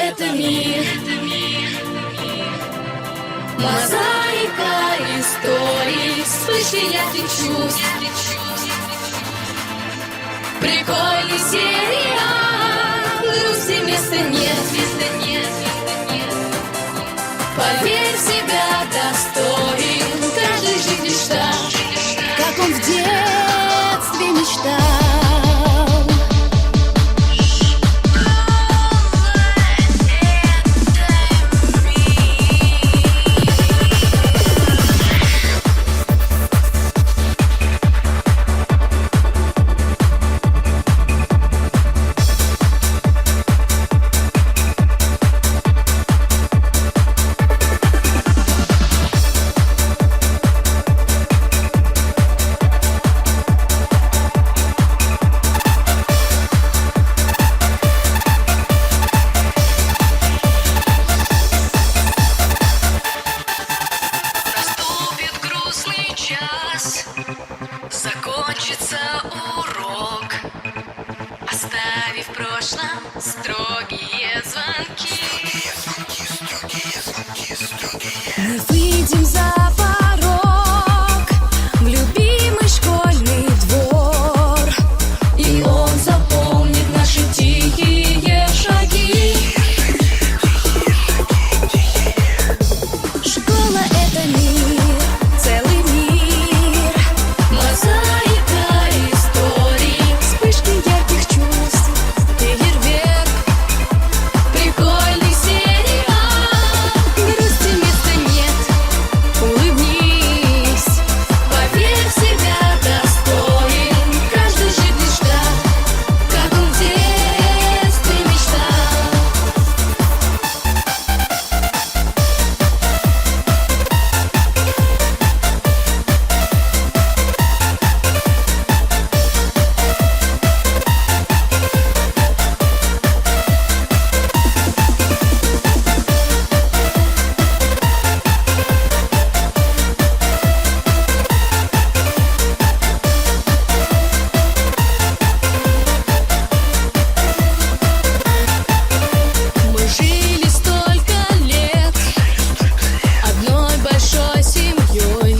это мир, мозаика историй, вспышки ярких чувств, прикольный сериал, грусти места нет. Поверь в себя, достоин каждый жить мечта, как он в детстве мечтал. Закончится урок, оставив в прошлом строгие звонки. Мы выйдем за порог в любимый школьный двор, и он запомнит наши тихие шаги. Школа — это мир, целый мир, мозаика историй, вспышки ярких чувств, фейерверк, прикольный сериал, грусти места нет, улыбнись, поверь в себя, достоин каждый жить мечта, как он в детстве мечтал. Мы жили столько лет одной большой семьей,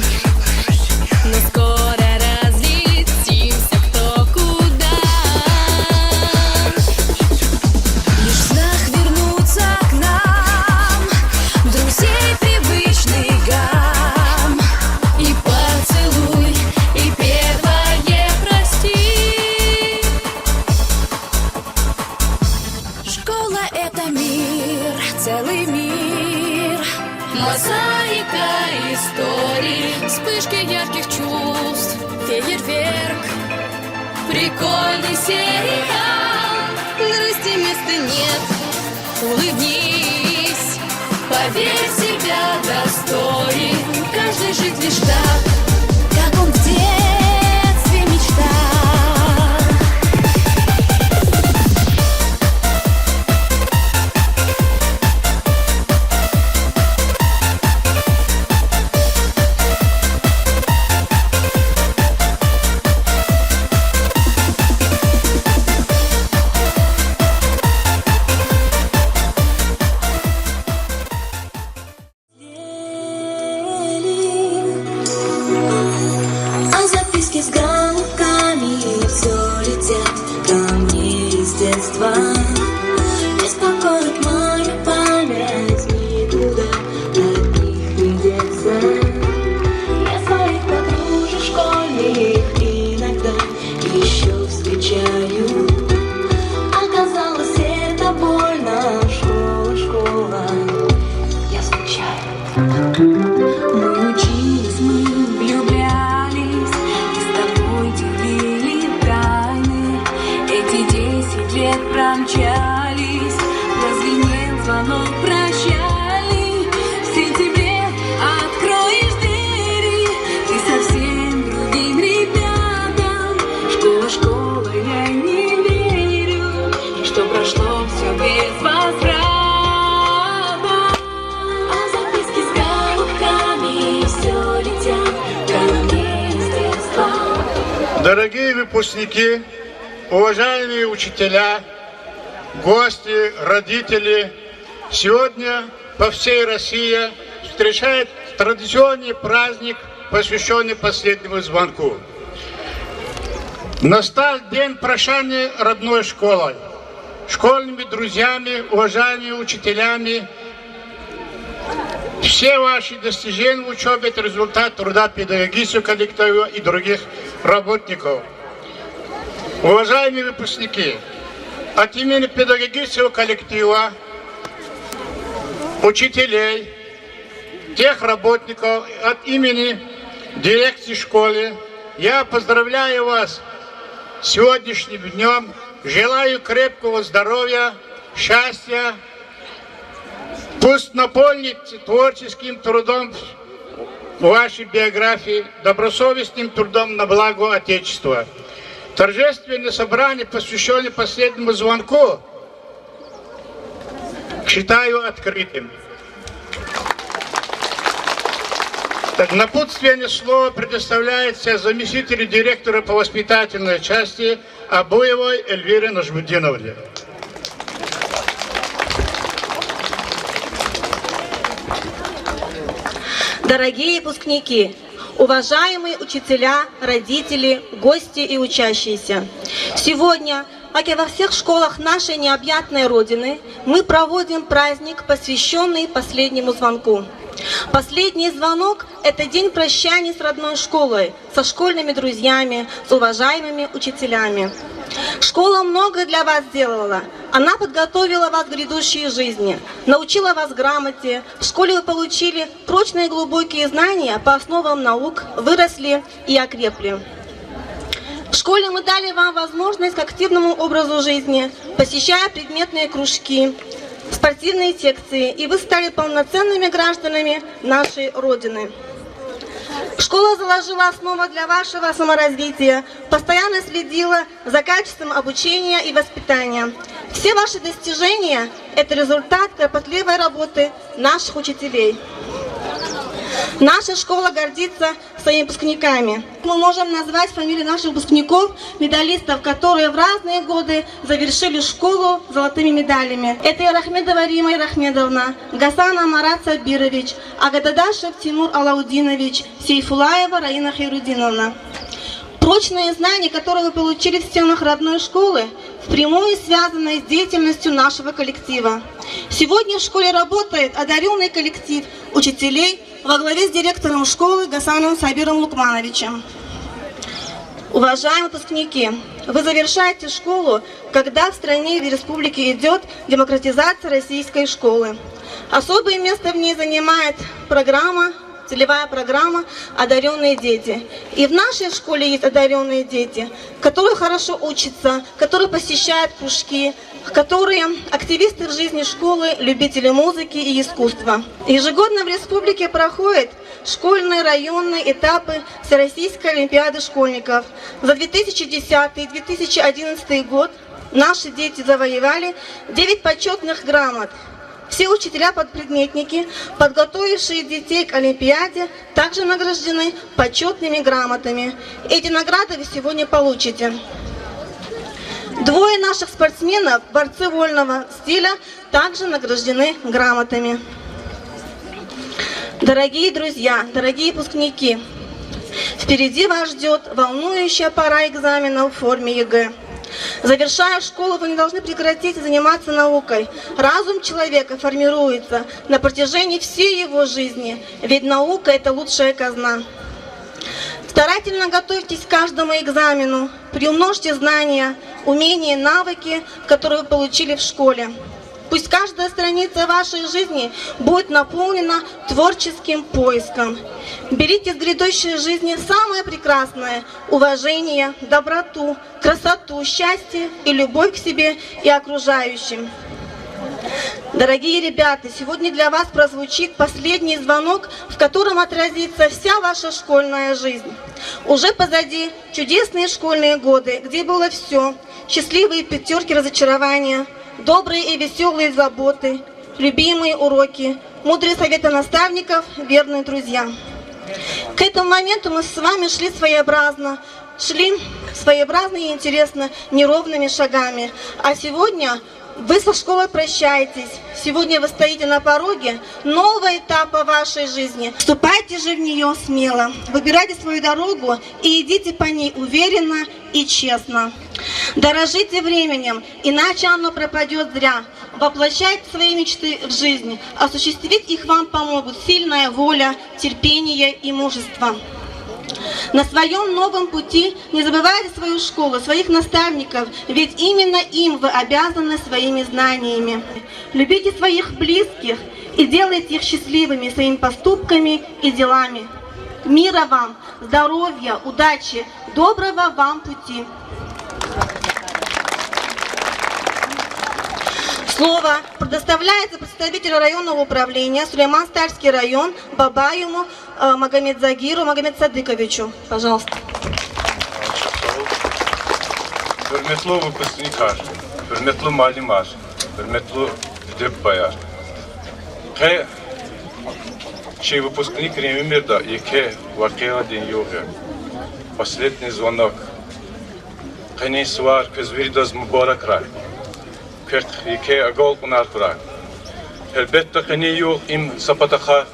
но скоро разлетимся кто куда. Лишь знак вернуться к нам, друзей привычный гам, и поцелуй, и первое прости. Школа — это мир, целый мир, мозаика историй, вспышки ярких чувств, фейерверк, прикольный сериал, грусти места нет, улыбнись, поверь в себя, достоин каждый жить лишь так, как он в детстве мечтал. А записки с грамками все летят ко мне из детства. Беспокоит мою память, никуда от них не деться. Я своих подружек школьных иногда еще встречаю. Оказалось, это больно, школа, я скучаю. Мы учились, мы влюблялись, и с тобой делили тайны. Эти 10 лет промчались, прозвенел звонок прощальный. В сентябре откроешь двери, ты совсем другим ребятам. Школа, я не верю, что прошло все без возврата. А записки с галубками все летят ко мне из детства. Дорогие выпускники, уважаемые учителя, гости, родители, Сегодня по всей России встречает традиционный праздник, посвященный последнему звонку. Настал день прощания родной школой, школьными друзьями, уважаемыми учителями. Все ваши достижения в учебе – это результат труда педагогического коллектива и других работников. Уважаемые выпускники, от имени педагогического коллектива, учителей, тех работников, от имени дирекции школы, я поздравляю вас с сегодняшним днем, желаю крепкого здоровья, счастья, пусть наполнит творческим трудом вашей биографии, добросовестным трудом на благо Отечества. Торжественное собрание, посвященное последнему звонку, считаю открытым. Так, напутственное слово предоставляется заместителю директора по воспитательной части Абуевой Эльвире Нажмудиновне. Дорогие выпускники, уважаемые учителя, родители, гости и учащиеся! Сегодня, как и во всех школах нашей необъятной Родины, мы проводим праздник, посвященный последнему звонку. Последний звонок – это день прощания с родной школой, со школьными друзьями, с уважаемыми учителями. Школа многое для вас сделала. Она подготовила вас к грядущей жизни, научила вас грамоте. В школе вы получили прочные глубокие знания по основам наук, выросли и окрепли. В школе мы дали вам возможность к активному образу жизни, посещая предметные кружки, спортивные секции, и вы стали полноценными гражданами нашей Родины. Школа заложила основу для вашего саморазвития, постоянно следила за качеством обучения и воспитания. Все ваши достижения – это результат кропотливой работы наших учителей. Наша школа гордится своими выпускниками. Мы можем назвать фамилии наших выпускников, медалистов, которые в разные годы завершили школу золотыми медалями. Это Ирахмедова Рима Ирахмедовна, Гасана Марат Сабирович, Агададашев Тимур Алаудинович, Сейфулаева Раина Хайрудиновна. Прочные знания, которые вы получили в стенах родной школы, впрямую связаны с деятельностью нашего коллектива. Сегодня в школе работает одаренный коллектив учителей во главе с директором школы Гасаном Сабиром Лукмановичем. Уважаемые выпускники, вы завершаете школу, когда в стране и республике идет демократизация российской школы. Особое место в ней занимает целевая программа «Одаренные дети». И в нашей школе есть одаренные дети, которые хорошо учатся, которые посещают кружки, которые активисты в жизни школы, любители музыки и искусства. Ежегодно в республике проходят школьные районные этапы Всероссийской олимпиады школьников. За 2010-2011 год наши дети завоевали 9 почетных грамот. Все учителя-подпредметники, подготовившие детей к Олимпиаде, также награждены почетными грамотами. Эти награды вы сегодня получите. Двое наших спортсменов, борцы вольного стиля, также награждены грамотами. Дорогие друзья, дорогие выпускники, впереди вас ждет волнующая пора экзаменов в форме ЕГЭ. Завершая школу, вы не должны прекратить заниматься наукой. Разум человека формируется на протяжении всей его жизни, ведь наука – это лучшая казна. Старательно готовьтесь к каждому экзамену, приумножьте знания, умения, навыки, которые вы получили в школе. Пусть каждая страница вашей жизни будет наполнена творческим поиском. Берите в грядущей жизни самое прекрасное – уважение, доброту, красоту, счастье и любовь к себе и окружающим. Дорогие ребята, сегодня для вас прозвучит последний звонок, в котором отразится вся ваша школьная жизнь. Уже позади чудесные школьные годы, где было все – счастливые пятерки разочарования, добрые и веселые заботы, любимые уроки, мудрые советы наставников, верные друзья. К этому моменту мы с вами шли своеобразно и интересно, неровными шагами. А сегодня Вы со школой прощаетесь. Сегодня вы стоите на пороге нового этапа вашей жизни. Вступайте же в нее смело. Выбирайте свою дорогу и идите по ней уверенно и честно. Дорожите временем, иначе оно пропадет зря. Воплощайте свои мечты в жизнь. Осуществить их вам помогут сильная воля, терпение и мужество. На своем новом пути не забывайте свою школу, своих наставников, ведь именно им вы обязаны своими знаниями. Любите своих близких и делайте их счастливыми своими поступками и делами. Мира вам, здоровья, удачи, доброго вам пути. Слово предоставляется представителю районного управления Сулейман-Старский район Бабаеву Магомедзагиру Магомедсадыковичу. Пожалуйста. Hürmetli выпускниктар, hürmetli malimlar, hürmetli депутаттар. Ке чей выпускник Ремимирда и ке вакеа день йога. Последний звонок. Кеней свар кезвирдаз мубарак рай. Кек и ке агол кунар рай. Elbette kene yok im sapataha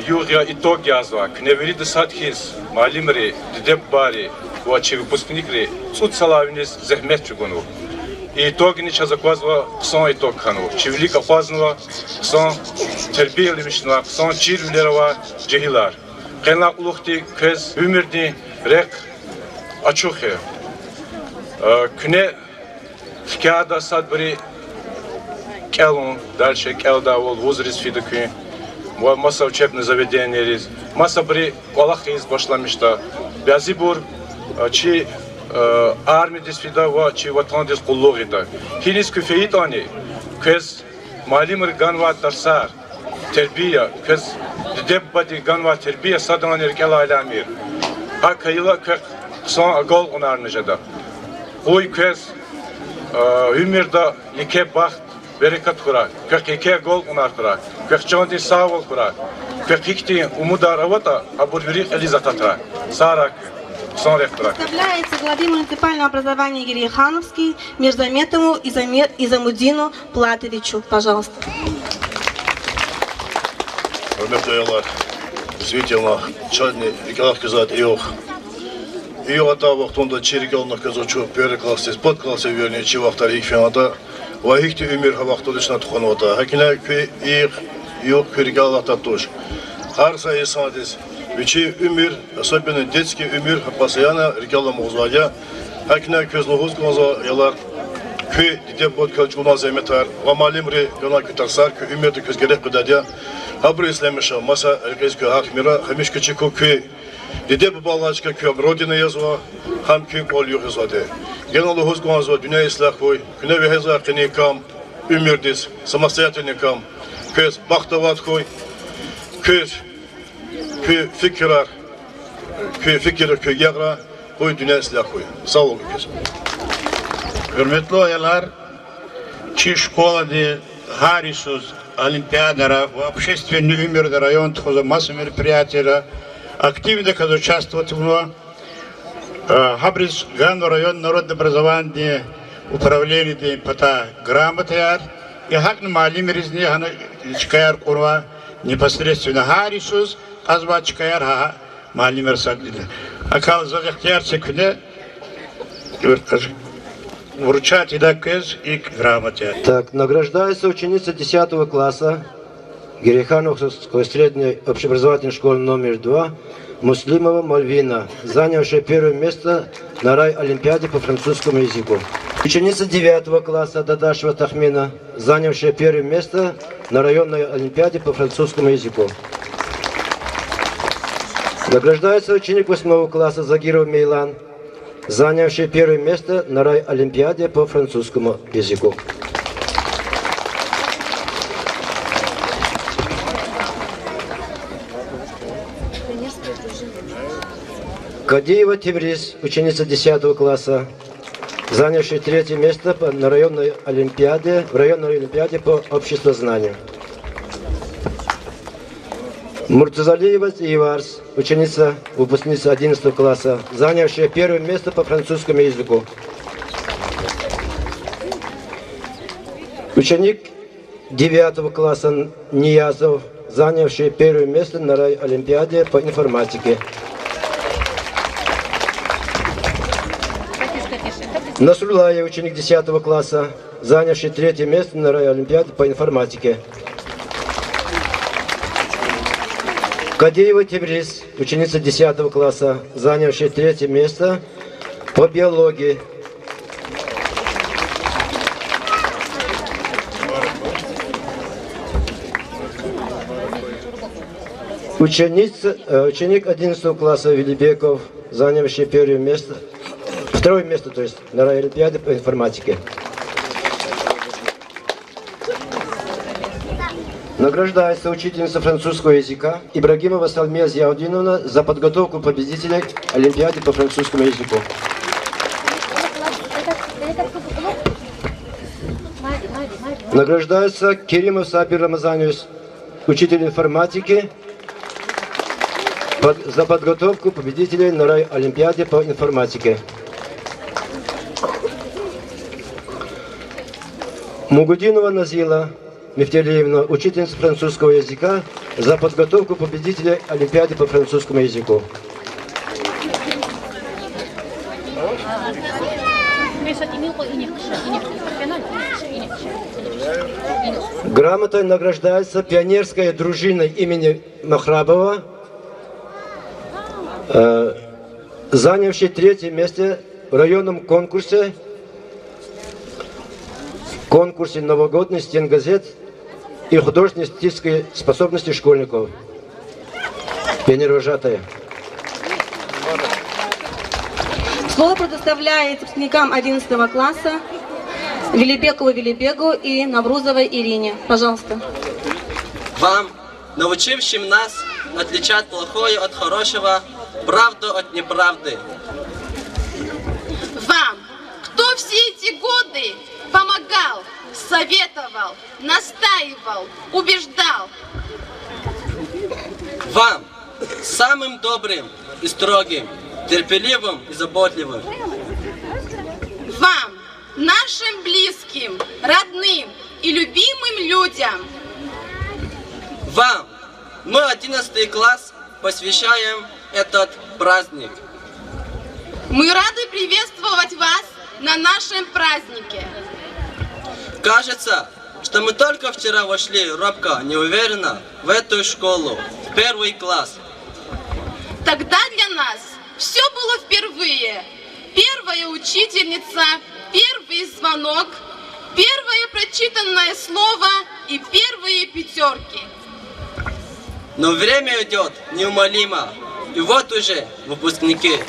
юрия итог язва. Кневери десатхиз малимри деббари вачи выпускникри суд салавинис захмет чугуну. И итог не чазаквазва сон итог хану. Чивлика фазнова сон тербиели мишна сон чирвлерова джихилар. Кенлак улухти кез умирни рек ачухе. Кне фкяда садбри келун дальше келда вол возраст фидуки. Масса учебных заведений, масса при Аллах из башламишта. Бязибур, чи армия дисфидава, чи ватан дис куллогита. Хинис куфеит они, кез малимр ганва тарсар, тербия, кез деббади ганва тербия саданер кела аламир. А кайла кез сон агол унарнежада. Ой кез умирда яке бахт берекат курак, как яке гол унар курак, как чонди савол курак, как ихти умударавата, а бурвирих элизататра, сарак, сон ректорак. Представляется главе муниципального образования Ерехановский Мирзаметову Изамудину Платовичу. Пожалуйста. Hürmetli действительно, чадный рекалах казат иох. Иох ата вақтонда черекална казачу переклассы, подклассы вернее, чи вақтар их фената. Вахихти умир хавахтодышна туханота. Хакина кви их иох перекалата тоже. Харса и садис. Вечи умир, особенно детский умир, постоянно рекала музвадя. Хакина кви злогузгонза ялар. Кви дите под калчуна заметар. Вамалимри гана кутарсар, кви умир декез герек кудадя. Абры ислямиша, маса рекезку ахмира, хамишка чеку кви. Дите бабалачка кви родина язва, хам кви пол юхизаде. Генерал Хузгонзо, Дюня Ислахой, Кневи Хезакини кам, умирдис, самостоятельный кам, кез бахтаватхой, кез фикирар, фикирар ягра, хой Дюня Ислахой. Сау кез. Hürmetli oyalar, чи школа де Харисус, Олимпиадара, в общественный умер район, масса мероприятий, активно участвовать в него. Хабрис Ганну район народное образование управление де пата грамотяр и хакн малим резни хана чкаяр курва непосредственно Харисус азва чкаяр ха малим расадили. Акал захтяр секуне вручать и дакез и грамотяр. Так, награждается ученица 10 класса Ерехановской средней общеобразовательной школы номер 2 Муслимова Мальвина, занявшая первое место на райолимпиаде по французскому языку. Ученица 9 класса Дадашева Тахмина, занявшая первое место на районной олимпиаде по французскому языку. Награждается ученик 8 класса Загиров Мейлан, занявший первое место на райолимпиаде по французскому языку. Кадиева Тибрис, ученица 10 класса, занявшая 3 место на районной олимпиаде, в районной олимпиаде по обществознанию. Муртазалиева Иварс, ученица, выпускница 11 класса, занявшая 1 место по французскому языку. Ученик 9 класса Ниязов, занявший первое место на райолимпиаде по информатике. Насруллаев, ученик 10 класса, занявший 3 место на райолимпиаде по информатике. Кадеева Теврис, ученица 10 класса, занявшая 3 место по биологии. Ученик 11 класса Велибеков, занявший 2 место, то есть на райолимпиаде по информатике. Награждается учительница французского языка Ибрагимова Салмия Зияудиновна за подготовку победителей Олимпиады по французскому языку. Награждается Керимов Сабир Рамазанович, учитель информатики, за подготовку победителей на райолимпиаде по информатике. Мугудинова Назила Мифталиевна, учительница французского языка, за подготовку победителей Олимпиады по французскому языку. Грамотой награждается пионерская дружина имени Махрабова, занявший 3 место в районном конкурсе новогодних стенгазет и художественно-эстетической способности школьников. Пионервожатая. Слово предоставляется выпускникам 11 класса Велибекову Велибегу и Наврузовой Ирине. Пожалуйста. Вам, научившим нас отличать плохое от хорошего, правду от неправды. Вам, кто все эти годы помогал, советовал, настаивал, убеждал. Вам, самым добрым и строгим, терпеливым и заботливым. Вам, нашим близким, родным и любимым людям. Вам, мы 11 класс посвящаем этот праздник. Мы рады приветствовать вас на нашем празднике. Кажется, что мы только вчера вошли робко, неуверенно в эту школу, в 1 класс. Тогда для нас все было впервые. Первая учительница, первый звонок, первое прочитанное слово и первые 5. Но время идет неумолимо, и вот уже выпускники.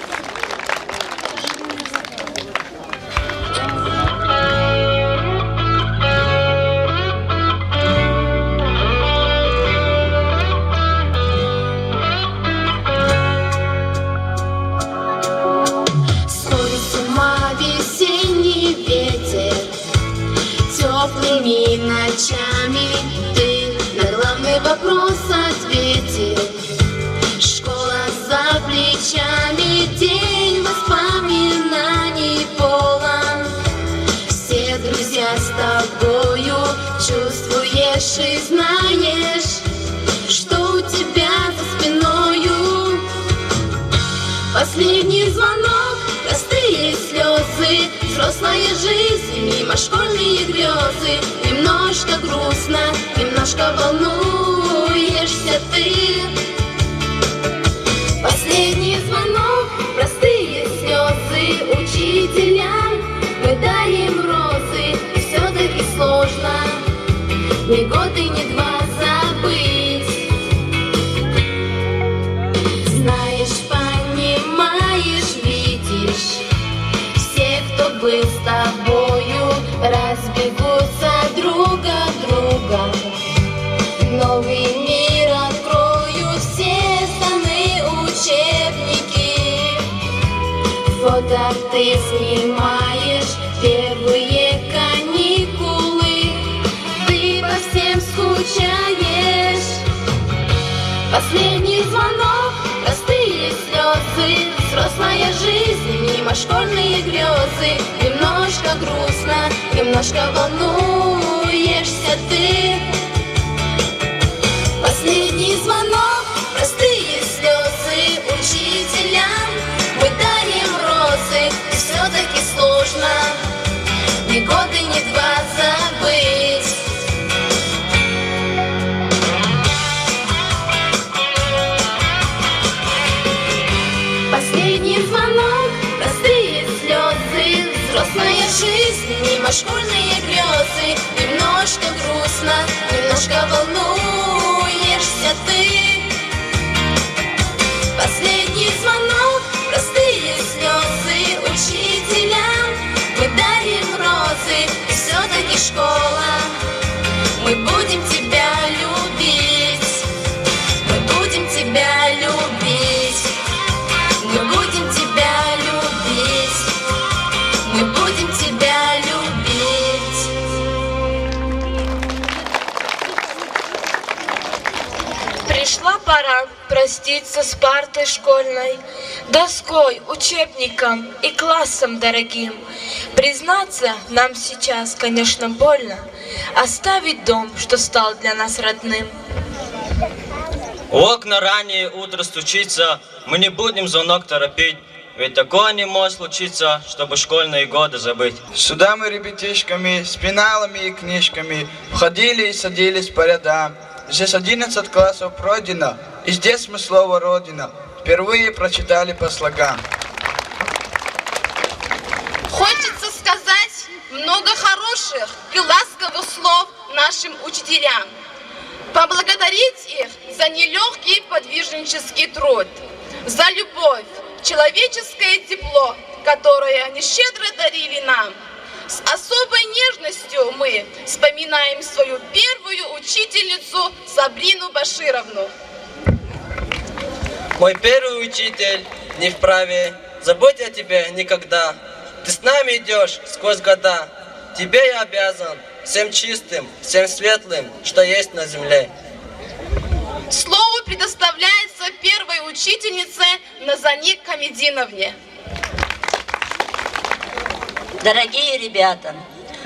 Теплыми ночами ты на главный вопрос ответил. Школа за плечами, день воспоминаний полон. Все друзья с тобою, чувствуешь и знаешь, что у тебя за спиною. Последний звонок, простые слезы, взрослая жизнь, мимо школьные грезы. Немножко грустно, немножко волнуешься ты. Последний звонок, простые слезы учителям. Мы дарим розы, и все-таки сложно ни год и ни 2 забыть. Знаешь, понимаешь, видишь, все, кто был с тобою, разбегутся друг от друга. Новый мир откроют, все страны учебники. Фото ты снимаешь, первые каникулы. Ты по всем скучаешь. Последний звонок, простые слезы, взрослая жизнь, мимо школьные грезы. Немножко грустно, немножко волнует. школьные грезы. Немножко грустно, немножко волнуешься ты. Последний звонок, простые слезы учителям. Мы дарим розы, и все-таки школа. Мы будем тебя любить. Мы будем тебя любить. Мы будем тебя любить. Мы будем тебя любить. Пришла пора проститься с партой школьной, доской, учебником и классом дорогим. Признаться, нам сейчас, конечно, больно оставить дом, что стал для нас родным. В окна ранее утро стучится, мы не будем звонок торопить, ведь такое не может случиться, чтобы школьные годы забыть. Сюда мы ребятишками, с пеналами и книжками входили и садились по рядам. Здесь 11 классов пройдено, и здесь мы слово «Родина» впервые прочитали по слогам. Хочется сказать много хороших и ласковых слов нашим учителям. Поблагодарить их за нелегкий подвижнический труд, за любовь, человеческое тепло, которое они щедро дарили нам. С особой нежностью мы вспоминаем свою первую учительницу Сабрину Башировну. Мой первый учитель не вправе забыть о тебе никогда. Ты с нами идешь сквозь года. Тебе я обязан всем чистым, всем светлым, что есть на земле. Слово предоставляется первой учительнице Назаник Камединовне. Дорогие ребята,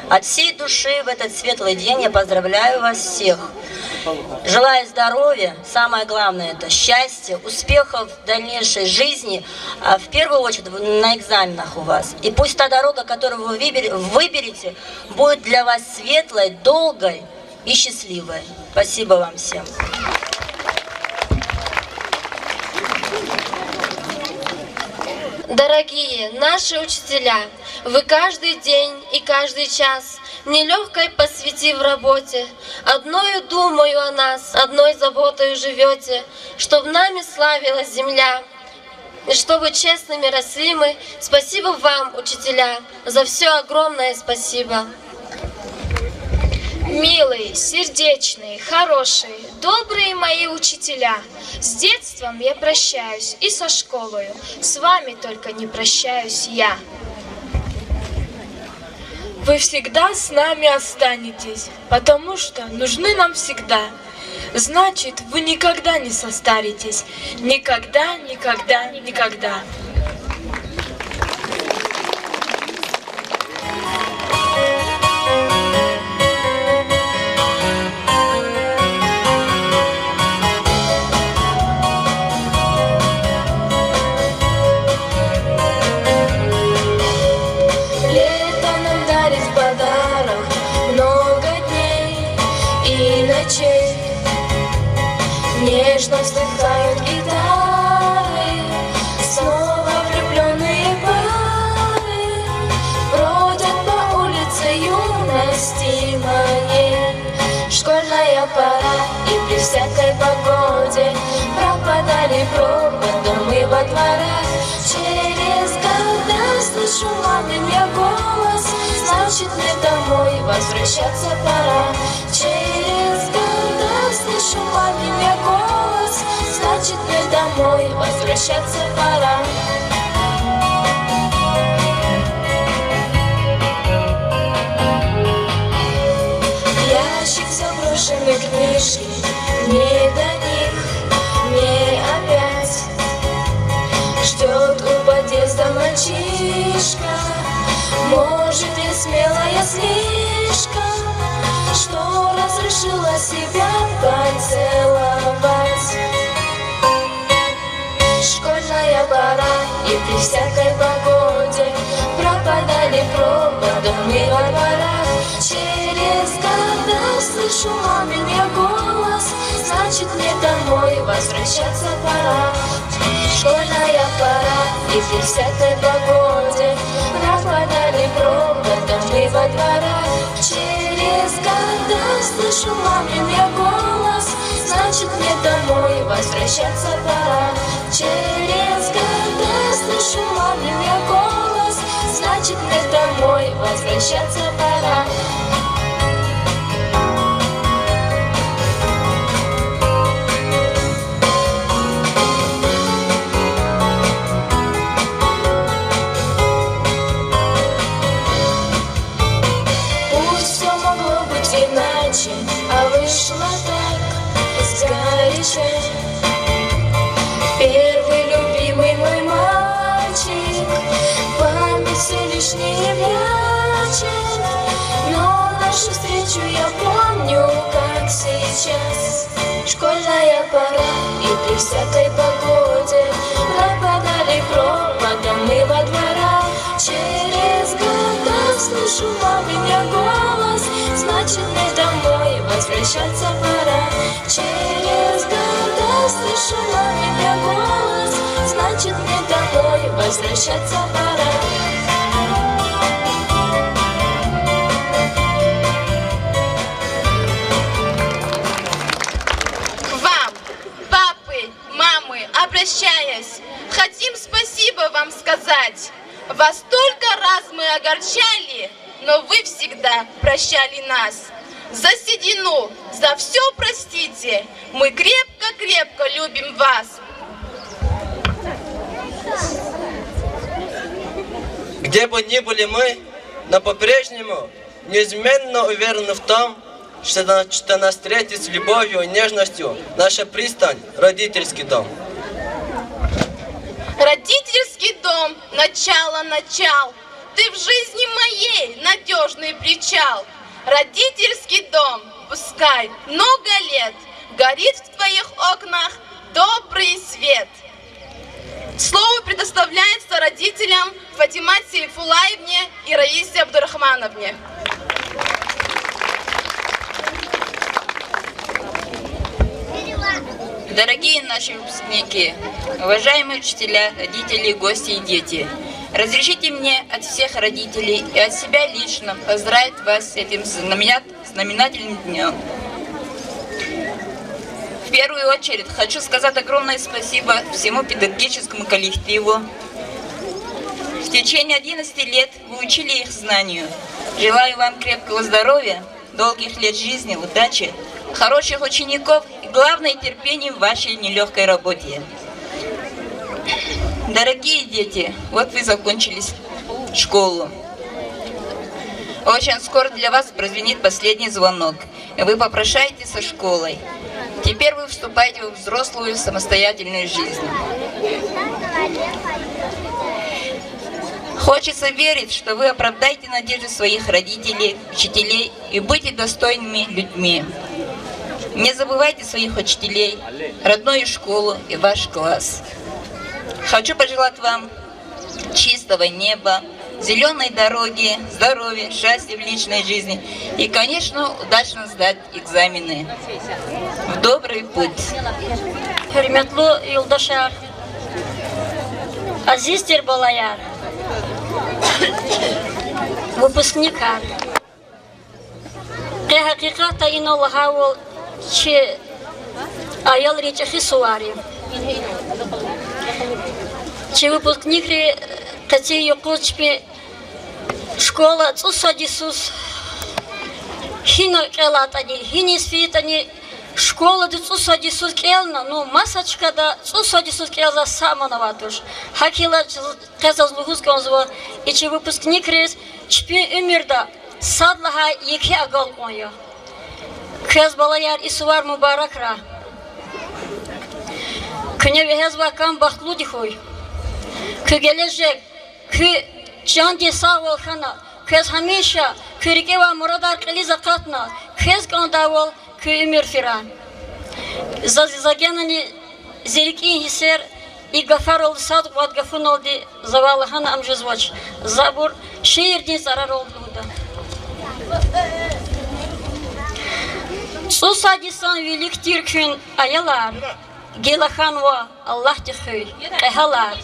от всей души в этот светлый день я поздравляю вас всех. Желаю здоровья, самое главное это счастья, успехов в дальнейшей жизни, а в первую очередь на экзаменах у вас. И пусть та дорога, которую вы выберете, будет для вас светлой, долгой и счастливой. Спасибо вам всем. Дорогие наши учителя, вы каждый день и каждый час нелегкой посвятив работе, одною думаю о нас, одной заботою живете, чтоб нами славилась земля, и чтобы честными росли мы. Спасибо вам, учителя, за все огромное спасибо. Милые, сердечные, хорошие, добрые мои учителя, с детством я прощаюсь и со школою, с вами только не прощаюсь я. Вы всегда с нами останетесь, потому что нужны нам всегда. Значит, вы никогда не состаритесь, никогда, никогда, никогда. Нежно вздыхают гитары, снова влюбленные пары бродят по улице юности моей. Школьная пора, и при всякой погоде пропадали проводы мы во дворах. Через года слышу мамин я голос, значит мне домой возвращаться пора. Через года слышу мамин я голос, значит мне домой возвращаться пора. Ящик заброшенной книжки, не до них, мне опять ждет у подъезда мальчишка. Может, я смелая слишком, что разрешила себя поцеловать. Школьная пора, и при всякой погоде пропадали проводы мы во дворах. Через года слышу мамин я голос, значит мне домой возвращаться пора. Школьная пора, и при всякой погоде пропадали проводы мы во дворах. Через года слышу мамин я голос, значит мне домой возвращаться пора. Через года слышу мамин я голос, значит мне домой возвращаться пора. Иначе, а вышло так сгоряча. Первый любимый мой мальчик память все лишнее прячет, но нашу встречу я помню, как сейчас. Школьная пора, и при всякой погоде пропадали проводом мы во дворах. Через года слышу мамин я голос, значит мне домой возвращаться пора. Через года слышу мамин я голос, значит мне домой возвращаться пора. Вам, папы, мамы, обращаясь, хотим спасибо вам сказать. Вас столько раз мы огорчали, но вы всегда прощали нас. За седину, за все простите, мы крепко-крепко любим вас. Где бы ни были мы, но по-прежнему неизменно уверены в том, что нас встретит с любовью и нежностью наша пристань, родительский дом. Родительский дом, начало начал, ты в жизни моей надежный причал. Родительский дом, пускай много лет горит в твоих окнах добрый свет. Слово предоставляется родителям Фатимате Сейфулаевне и Раисе Абдурахмановне. Дорогие наши выпускники, уважаемые учителя, родители, гости и дети, разрешите мне от всех родителей и от себя лично поздравить вас с этим знаменательным днем. В первую очередь хочу сказать огромное спасибо всему педагогическому коллективу. В течение 11 лет вы учили их знанию. Желаю вам крепкого здоровья, долгих лет жизни, удачи, хороших учеников и, главное, терпения в вашей нелегкой работе. Дорогие дети, вот вы закончили школу. Очень скоро для вас прозвенит последний звонок, и вы попрощаетесь со школой. Теперь вы вступаете в взрослую самостоятельную жизнь. Хочется верить, что вы оправдаете надежды своих родителей, учителей и будете достойными людьми. Не забывайте своих учителей, родную школу и ваш класс. Хочу пожелать вам чистого неба, зеленой дороги, здоровья, счастья в личной жизни и, конечно, удачно сдать экзамены. В добрый путь. Hürmetli yoldaşlar, azizdir balalar, выпускникlar. Haqiqat in Allah'a ol ki ayal речи суари. Чи выпускники Катей Кучпи школа Цусадисус Хино Келатани, Хинисфитани школа Цусадисус Келна, ну масочка да Цусадисус Келза самоноватуш. Хакила Казазлугус Гонзва, и чи выпускник рез Чпи Умирда Садлаха Еки Агал Конья. Кез балаяр Исуар Мубаракра. Кневе Хезва Кам Бахтлудихой. Кы gelecek, кы canı sağ ol xana, kız hamisha, kırıkeva muradar kiliza katna, kız kandavol, kı ömür firan. Zagenani zeriki hisser, i gafar oldu sadık vat gafun oldu, zavallı xana amcızvaç, zabur şehirden zarar oldu da. Susadisan velik Türk'ün ayalar. Gelakhanwa Allah tixuy ehalar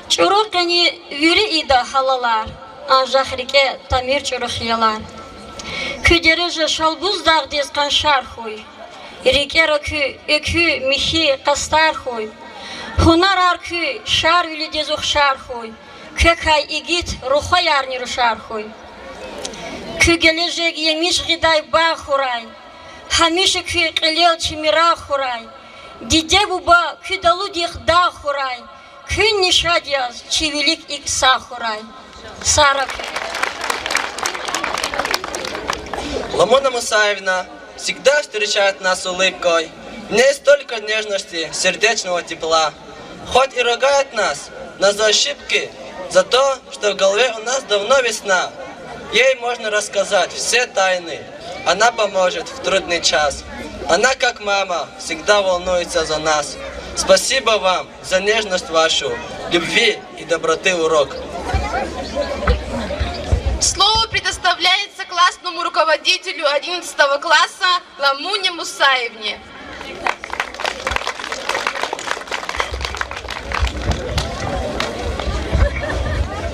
Çurukani yürü ida halalar ажахрике тамир чурухьялар. Küdereje şalbuz dağdez kanşar huy. Rikero kü ökü mihi kastar huy. Hunar arkü şar ülidez uxşar huy. Kökay igit ruha yarni ruşar huy. Kü gelecek yemiş giday bağ huray. Hamişe kü qilel çimira huray. Dide buba kü dalu dih dağ huray. Kü nişadyaz çivilik iksa huray. Сара. Ламона Мусаевна всегда встречает нас улыбкой. В ней столько нежности, сердечного тепла. Хоть и ругает нас, но за ошибки, за то, что в голове у нас давно весна. Ей можно рассказать все тайны. Она поможет в трудный час. Она, как мама, всегда волнуется за нас. Спасибо вам за нежность вашу, любви и доброты урок. Слово предоставляется классному руководителю 11 класса Ламуне Мусаевне.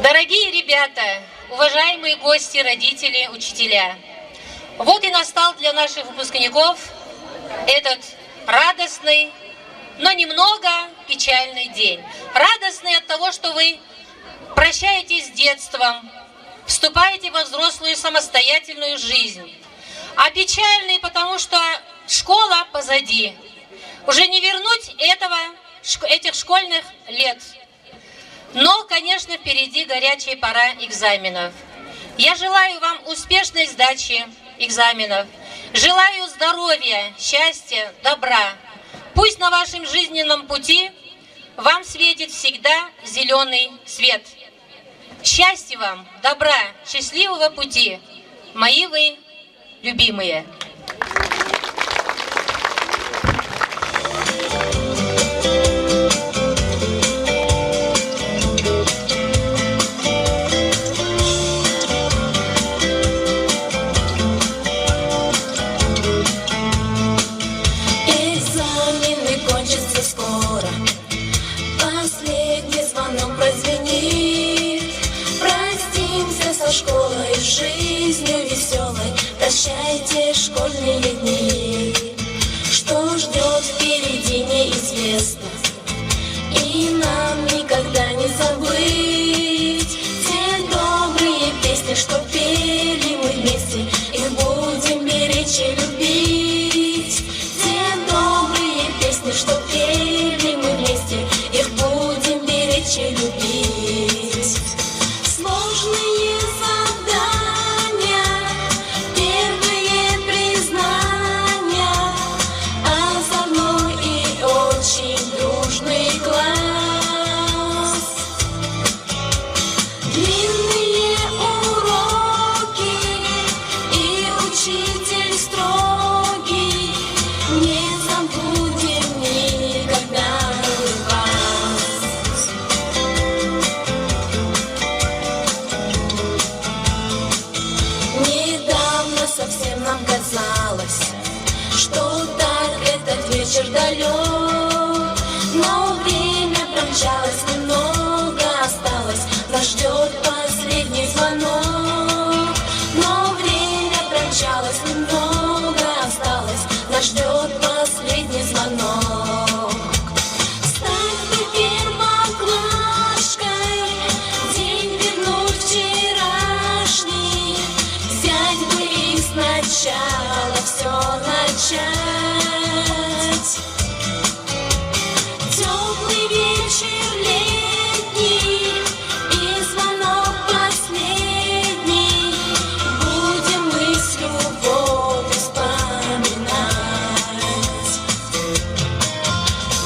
Дорогие ребята, уважаемые гости, родители, учителя, вот и настал для наших выпускников этот радостный, но немного печальный день. Радостный от того, что вы прощаетесь с детством, вступаете во взрослую самостоятельную жизнь. А печальный, потому что школа позади. Уже не вернуть этих школьных лет. Но, конечно, впереди горячая пора экзаменов. Я желаю вам успешной сдачи экзаменов. Желаю здоровья, счастья, добра. Пусть на вашем жизненном пути вам светит всегда зеленый свет. Счастья вам, добра, счастливого пути, мои вы любимые. Экзамены кончатся скоро. Последний звонок прозвенит. Простимся со школой, жизнью веселой. Прощайте школьные дни. Что ждет впереди, неизвестно. И нам никогда не забыть те добрые песни, что пели мы вместе. Их будем беречь и любить. Те добрые песни, что пели мы вместе. Их будем беречь и любить. Сложные задания, первые признания, озорной и очень дружный класс. Длинные уроки и учитель строгий. Не забудем никогда вас. Недавно совсем нам казалось, что так этот вечер далек. Но время промчалось, немного осталось. Нас ждет последний звонок. Но время промчалось, немного осталось. Нас ждет последний звонок. Стать бы первоклашкой, день вернуть вчерашний. Взять бы и сначала все начать. Теплый вечер летний и звонок последний. Будем мы с любовью вспоминать.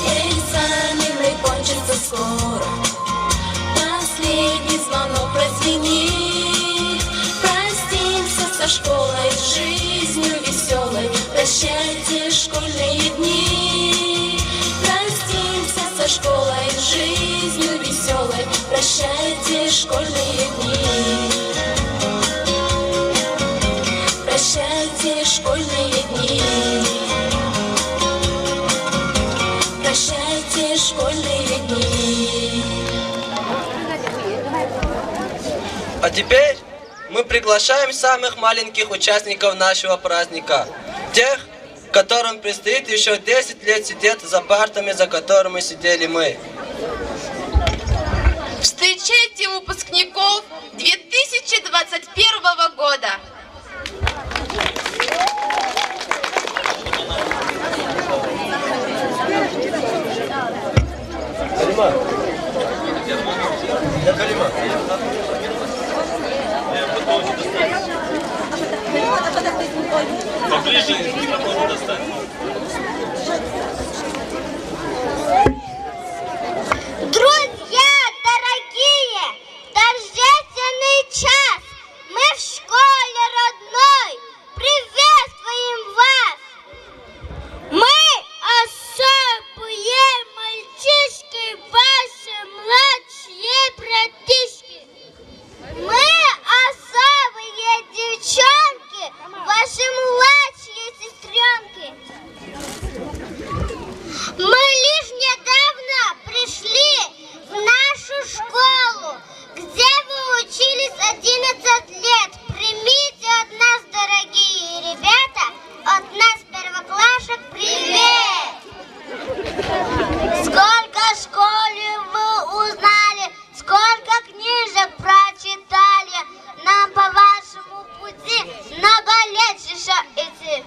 Экзамены кончатся скоро. Последний звонок прозвенит. Простимся со школой, жизнью веселой. Прощайте школьные дни. Простимся со школой, жизнью веселой. Прощайте школьные дни. Прощайте школьные дни. Прощайте школьные дни. А теперь мы приглашаем самых маленьких участников нашего праздника. Тех, которым предстоит еще 10 лет сидеть за партами, за которыми сидели мы. Встречайте выпускников 2021 года. Друзья дорогие, торжественный час. Мы в школе родной приветствуем вас. Мы особые мальчишки, ваши младшие братишки. Мы особые девчонки, ваши младшие сестренки. Мы лишь недавно пришли в нашу школу, где вы учились 11 лет. Примите от нас, дорогие ребята, от нас, первоклашек, привет! Сколько в школе вы узнали, сколько книжек прочитали, нам по вашему пути много лет еще идти.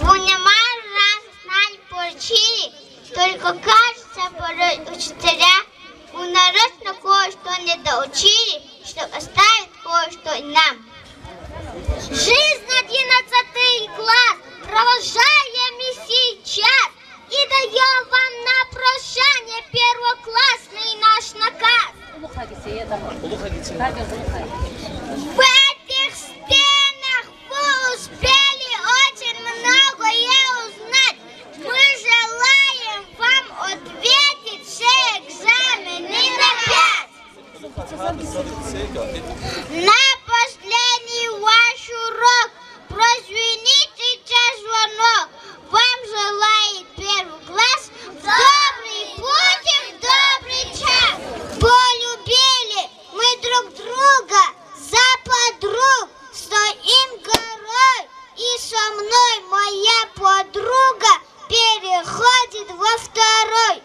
Понимаю, нас знать поучили, только кажется, порой учителя нарочно кое-что не доучили, чтобы оставить кое-что и нам. Жизнь 11 класс провожаем и сейчас, и даем вам на прощание первоклассный наш наказ. В этих стенах вы успели очень многое узнать. Мы желаем вам ответить все экзамены на 5. На последний ваш урок прозвенит сейчас звонок. Вам желает первый класс добрый путь и в добрый час. Полюбили мы друг друга за подруг, стоим горой, и со мной моя подруга переходит во второй.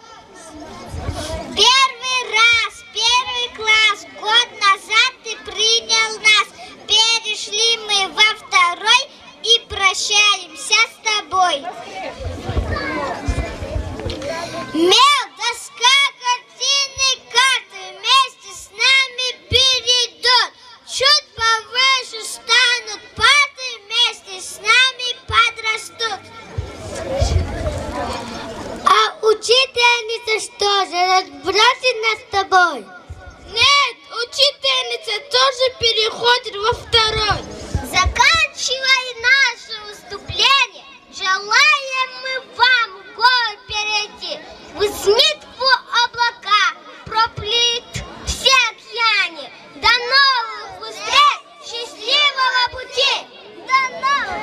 Первый раз, первый класс, год назад ты принял нас. Перешли мы во второй и прощаемся с тобой. Мел, доска, картины, карты вместе с нами перейдут. Чуть повыше станут парты, вместе с нами подрастут. А учительница что же, разбросит нас с тобой? Нет, учительница тоже переходит во второй. Заканчивая наше выступление, желаем мы вам в горы перейти. Взмит в облака, проплыть все океаны. До новых встреч, счастливого пути! До новых!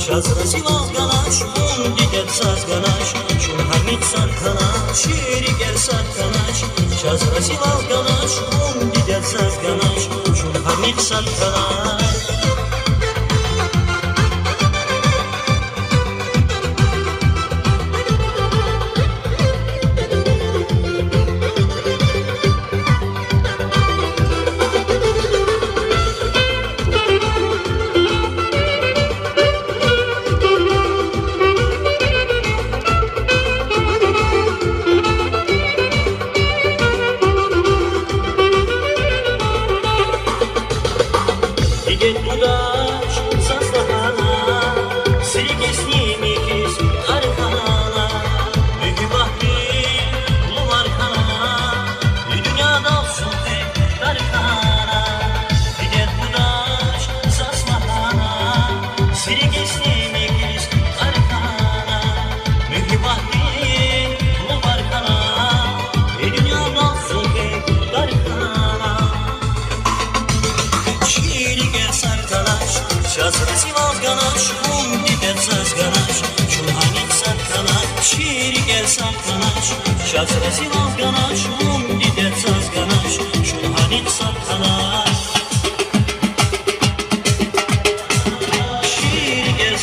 Час разевал ганач, он дитят сазганач, чун хамит сарканач, шеригер сарканач. Час разевал ганач, он дитят сазганач, чун хамит сарканач. Час разевал ганач, он дитят сазганач, чун хамит сарканач. Шеригер сарканач,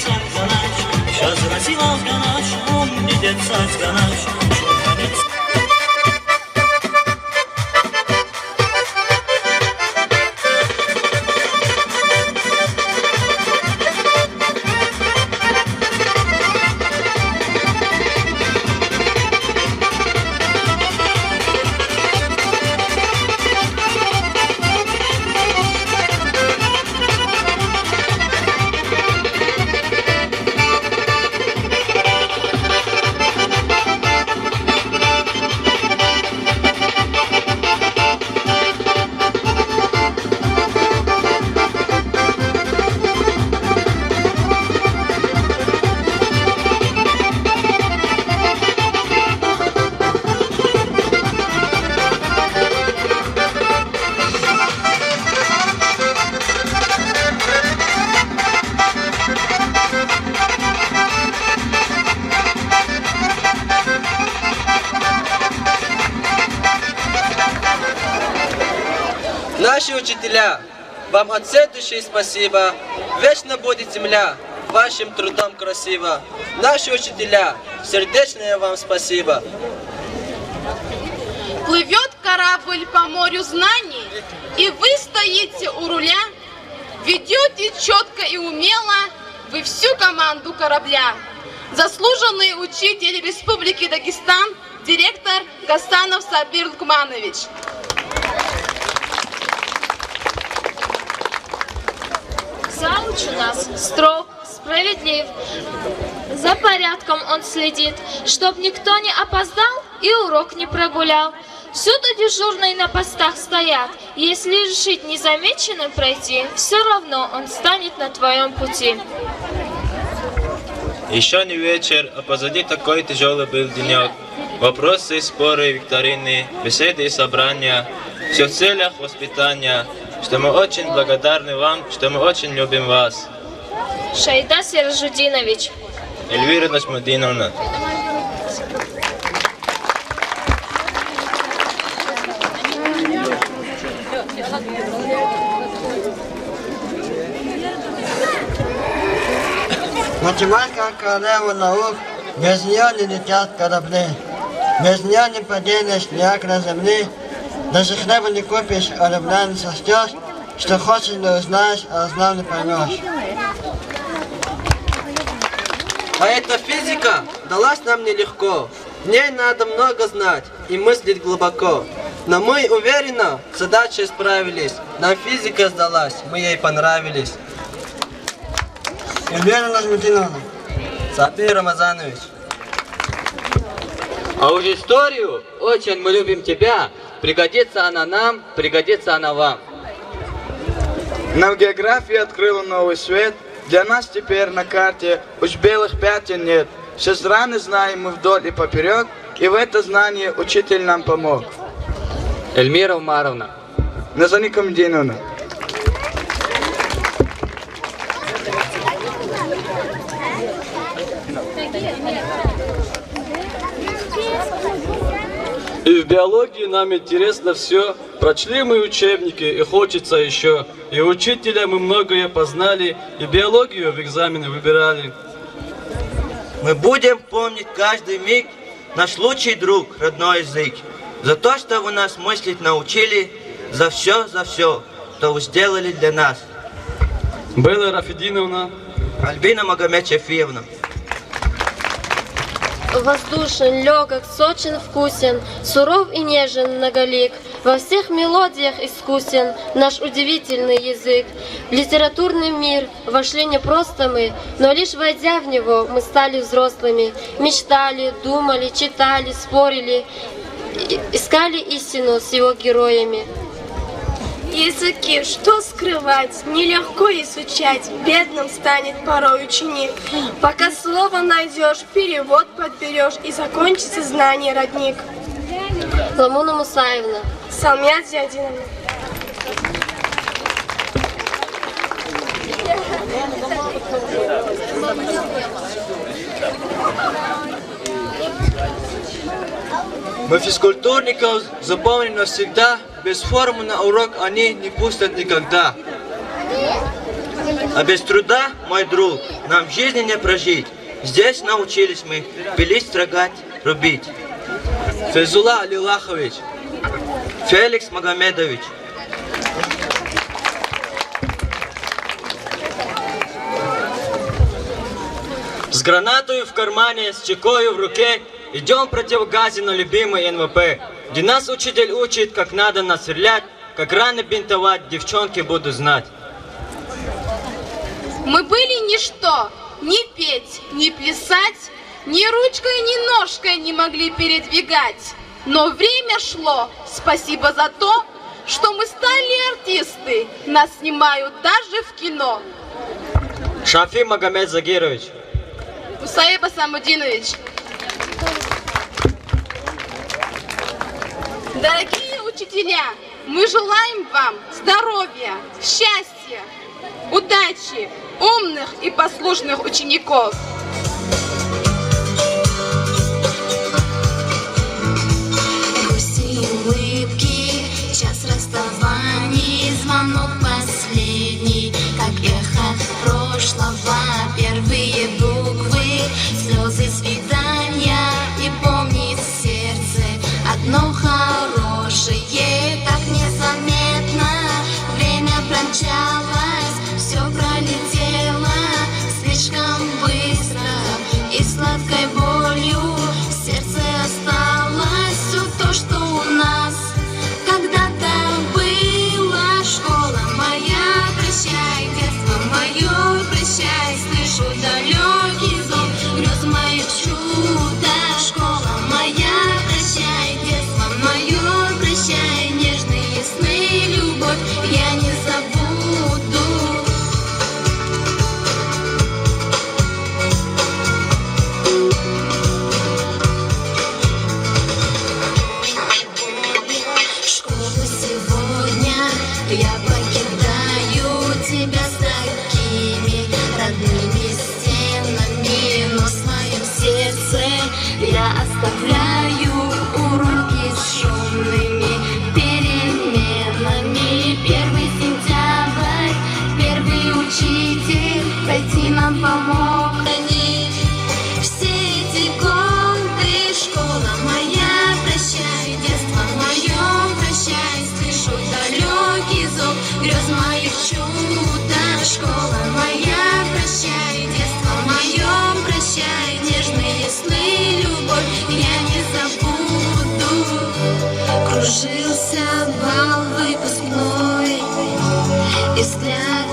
час разевал ганач, он дитят сазганач, чун хамит сарканач. Наши учителя, вам от всей души спасибо. Вечно будет земля, вашим трудом красиво. Наши учителя, сердечное вам спасибо. Плывет корабль по морю знаний, и вы стоите у руля. Ведете четко и умело вы всю команду корабля. Заслуженный учитель Республики Дагестан, директор Гасанов Сабир Лукманович. Зауч у нас строг, справедлив, за порядком он следит, чтоб никто не опоздал и урок не прогулял. Всюду дежурные на постах стоят, если решить незамеченным пройти, все равно он станет на твоем пути. Еще не вечер, а позади такой тяжелый был денек. Вопросы, споры, викторины, беседы и собрания. Все в целях воспитания, что мы очень благодарны вам, что мы очень любим вас. Шайда Сиражудинович. Эльвира Начмудиновна. Математика королева наук, без нее не летят корабли, без нее не поделишь ляг на земли, даже хлеба не купишь, а рубля не состешь, что хочешь не узнаешь, а узнав не поймешь. А эта физика далась нам нелегко, в ней надо много знать и мыслить глубоко. Но мы уверенно с задачей справились, нам физика сдалась, мы ей понравились. Эльвира Начмудиновна. Сабир Рамазанович. А уж историю, очень мы любим тебя, пригодится она нам, пригодится она вам. Нам география открыла новый свет, для нас теперь на карте уж белых пятен нет. Все страны знаем мы вдоль и поперек, и в это знание учитель нам помог. Эльмира Умаровна. Назани Камединовна. И в биологии нам интересно все. Прочли мы учебники, и хочется еще. И учителя мы многое познали, и биологию в экзамены выбирали. Мы будем помнить каждый миг наш лучший друг, родной язык. За то, что вы нас мыслить научили, за все, что вы сделали для нас. Белла Рафидиновна. Альбина Магомед Шафиевна. Воздушен, легок, сочен, вкусен, суров и нежен, многолик. Во всех мелодиях искусен наш удивительный язык. В литературный мир вошли не просто мы, но лишь войдя в него, мы стали взрослыми. Мечтали, думали, читали, спорили, искали истину с его героями. Языки, что скрывать, нелегко изучать, бедным станет порой ученик. Пока слово найдешь, перевод подберешь, и закончится знание родник. Ламуна Мусаевна. Салмия Зиадиновна. Мы физкультурников запомним навсегда, без формы на урок они не пустят никогда. А без труда, мой друг, нам в жизни не прожить. Здесь научились мы пилить, строгать, рубить. Фейзула Лилахович. Феликс Магомедович. С гранатою в кармане, с чекою в руке идем противогазе на любимый НВП, где нас учитель учит, как надо насверлять, как рано бинтовать, девчонки будут знать. Мы были ничто, ни петь, ни плясать, ни ручкой, ни ножкой не могли передвигать. Но время шло, спасибо за то, что мы стали артисты, нас снимают даже в кино. Шафи Магомед Загирович. Мусаеба Самудинович. Дорогие учителя, мы желаем вам здоровья, счастья, удачи, умных и послушных учеников. Грусти, улыбки, час расставаний, звонок последний, как эхо прошлого, первые буквы, слезы свидания, и помнит сердце одно хорошее, так незаметно время промчалось, все пролетело слишком быстро, и сладкой болью в сердце осталось все то, что у нас когда-то было. Школа моя, прощай, детство мое, прощай, слышу далекий зов грез моих чудо. Школа моя, прощай, детство мое, прощай, нежные сны, любовь я не забуду. Школу сегодня я покидаю тебя с такими родными стенами, но в своем сердце я оставляю уроки с шумными переменами. 1 сентябрь, первый учитель пройти нам помог. Все эти годы, школа моя, прощай, детство мое, прощай, слышу далекий зов грез моих чудо. Школа моя, прощай, детство мое, прощай, нежные сны, любовь я не забуду. Кружился бал выпускной, и взгляд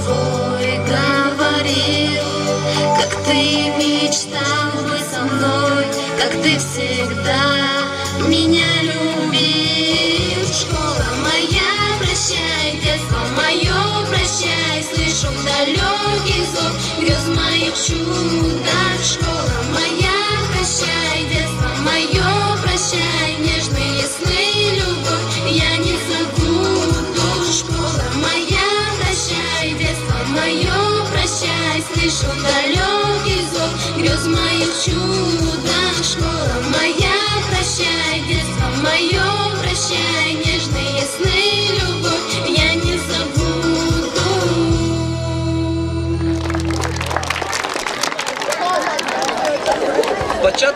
твой говорил, как ты мечтал бы со мной, как ты всегда меня любил. Школа моя, прощай, детство мое, прощай, слышу далекий зов грез моих чудо. Школа моя, прощай, детство мое, прощай, нежные сны, любовь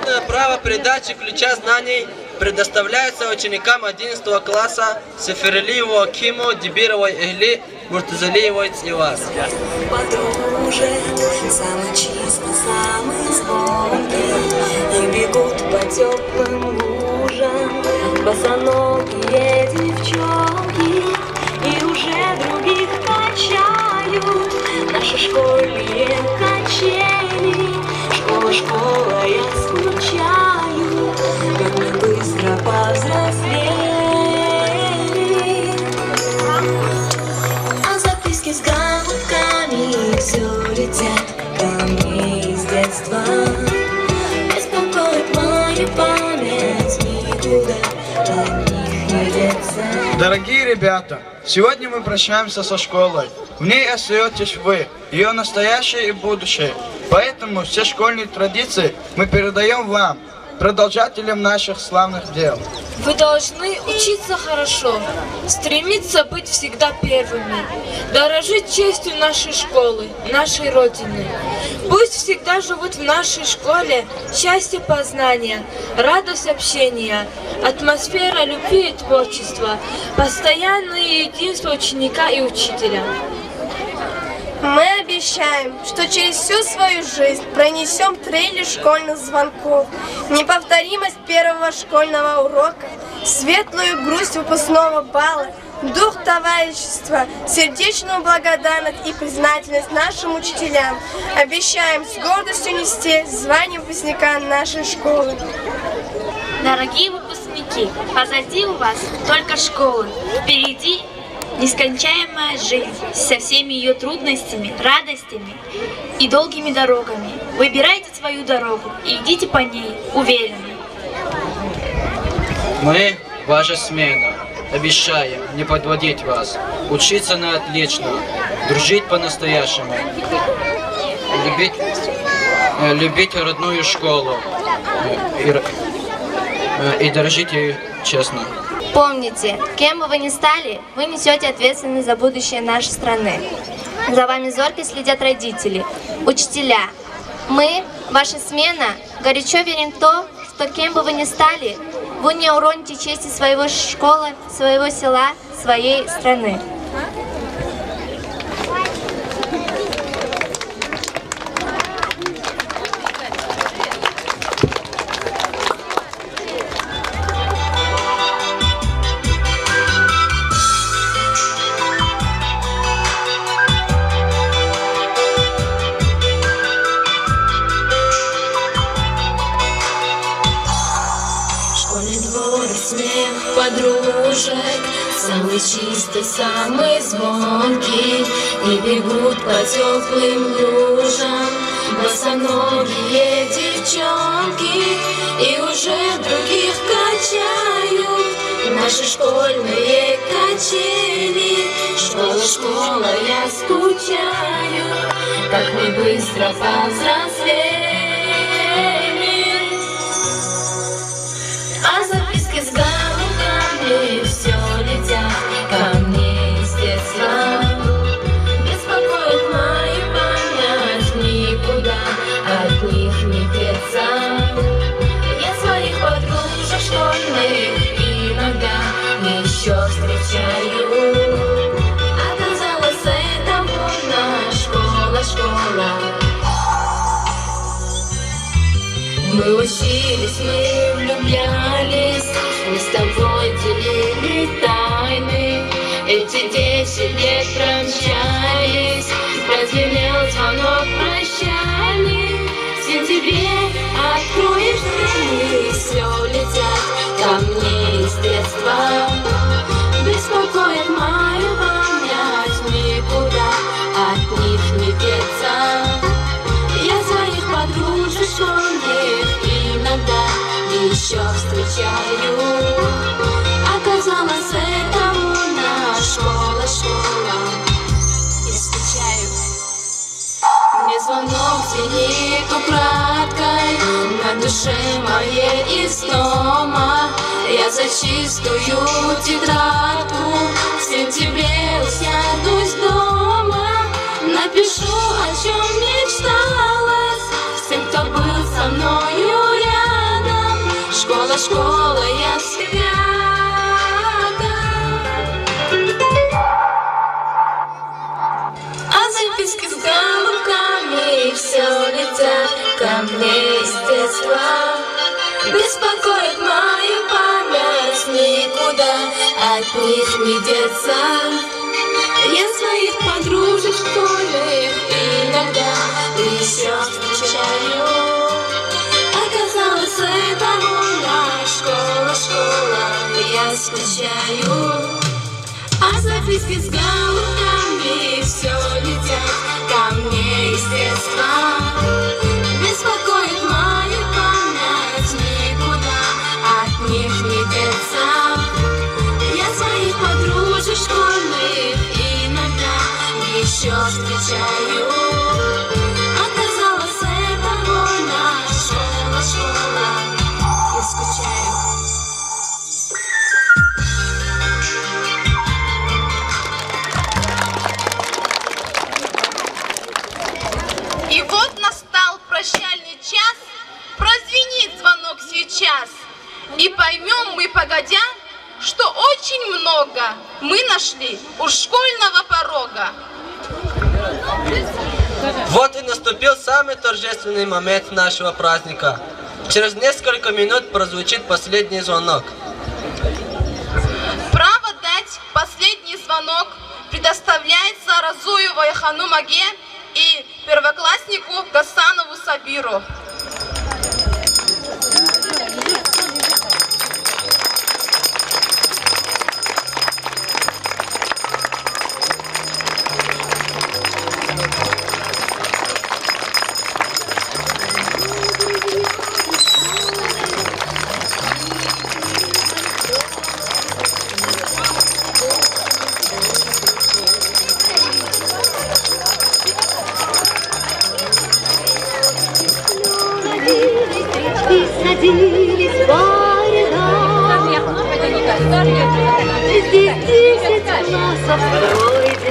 Почетное право передачи ключа знаний предоставляется ученикам 11 класса Сеферелиеву Акиму, Дибировой Игли, Муртазалиевой Цивас. Подружек, самый чистый, самый звонкий, и бегут по теплым лужам босоногие девчонки, и уже других качают наши школьные качели. Школа, школа, я скучаю, как мы быстро повзрослели. А записки с голубками все летят ко мне из детства. Беспокоит моя память, никуда от них не деться. Дорогие ребята, сегодня мы прощаемся со школой. В ней остаетесь вы, ее настоящее и будущее. Поэтому все школьные традиции мы передаем вам, продолжателям наших славных дел. Вы должны учиться хорошо, стремиться быть всегда первыми, дорожить честью нашей школы, нашей Родины. Пусть всегда живут в нашей школе счастье познания, радость общения, атмосфера любви и творчества, постоянное единство ученика и учителя. Мы обещаем, что через всю свою жизнь пронесем трели школьных звонков, неповторимость первого школьного урока, светлую грусть выпускного балла, дух товарищества, сердечную благодарность и признательность нашим учителям. Обещаем с гордостью нести звание выпускника нашей школы. Дорогие выпускники, позади у вас только школа, впереди нескончаемая жизнь со всеми ее трудностями, радостями и долгими дорогами. Выбирайте свою дорогу и идите по ней уверенно. Мы, ваша смена, обещаем не подводить учиться на отлично, дружить по-настоящему, любить родную школу и дорожить ее честно. Помните, кем бы вы ни стали, вы несете ответственность за будущее нашей страны. За вами зорко следят родители, учителя. Мы, ваша смена, горячо верим в то, что кем бы вы ни стали, вы не уроните чести своего школы, своего села, своей страны. Смех подружек, самый чистый, самый звонкий, и бегут по теплым лужам босоногие девчонки, и уже других качают наши школьные качели. Школа, школа, я скучаю, как мы быстро повзрослели. А записки с голубками все летят ко мне из детства. Беспокоит мою память, никуда от них не деться. Я своих подружек школьных иногда еще встречаю. Оказалось, это вот наша школа. Мы учились, мы влюблялись, мы с тобой делили тайны. Эти 10 лет промчались, прозвенел звонок прощальный. В сентябре откроешь дверь, все летят ко мне из детства. Беспокоит мою память, никуда от них не деться. Я своих подружек школьных иногда еще встречаю. Оказалось, это наша школа. Я скучаю. Мне звонок звенит украдкой, на душе моей истома. Я за чистую тетрадку в сентябре усядусь дома. Напишу, о чем мечталась, всем, кто был со мною рядом. школа, школа, я свята. А записки с голубками все летят ко мне из детства. Беспокоит мою память, никуда от них не деться. Я своих подружек школьных иногда еще встречаю. Оказалось, это она, школа, школа, я скучаю. А записки с голубками все летят ко мне из детства. Беспокоит мою память, никуда от них не деться. Я своих подружек школьных иногда еще встречаю. Оказалось, это она, школа, школа, я скучаю. И вот настал прощальный час, прозвенит звонок сейчас. И поймем мы погодя, что очень много мы нашли у школьного порога. Вот и наступил самый торжественный момент нашего праздника. Через несколько минут прозвучит последний звонок. Право дать последний звонок предоставляется Разуеву Яхану Маге и первокласснику Гасанову Сабиру. Садились по рядам. Здесь 10 классов строить.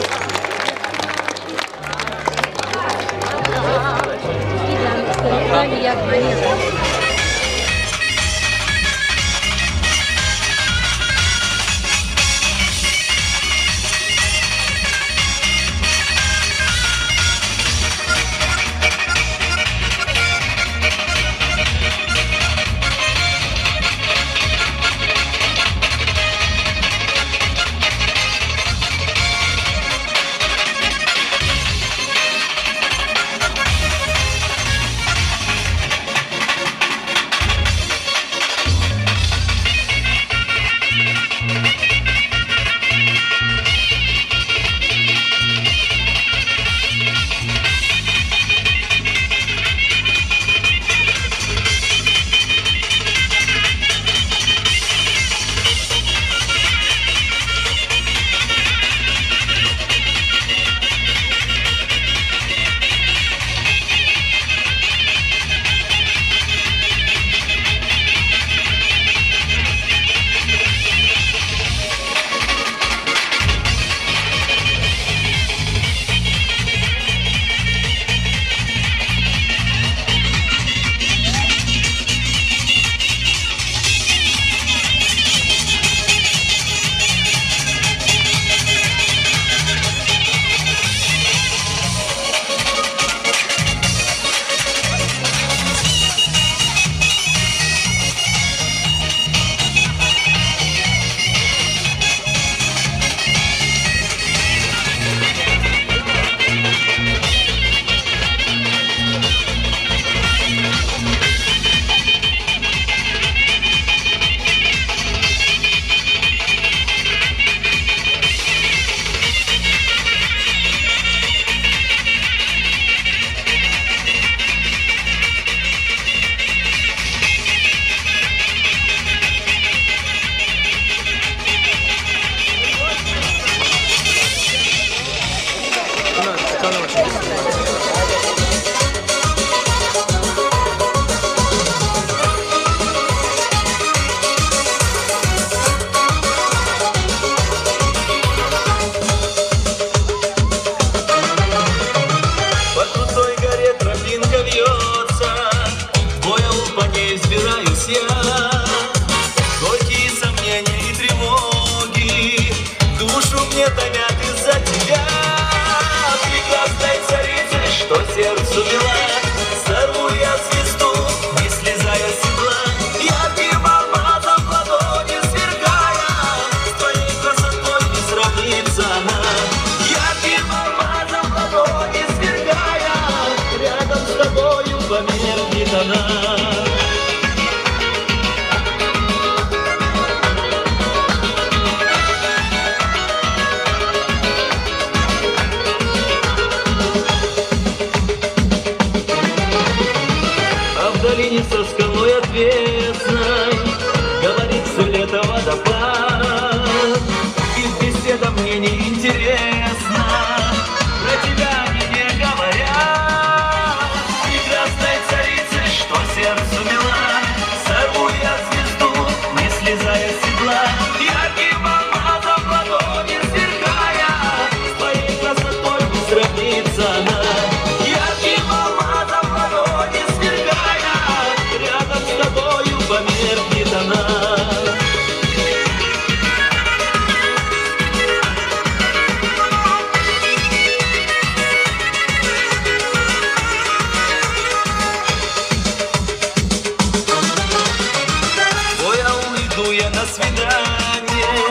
свидание,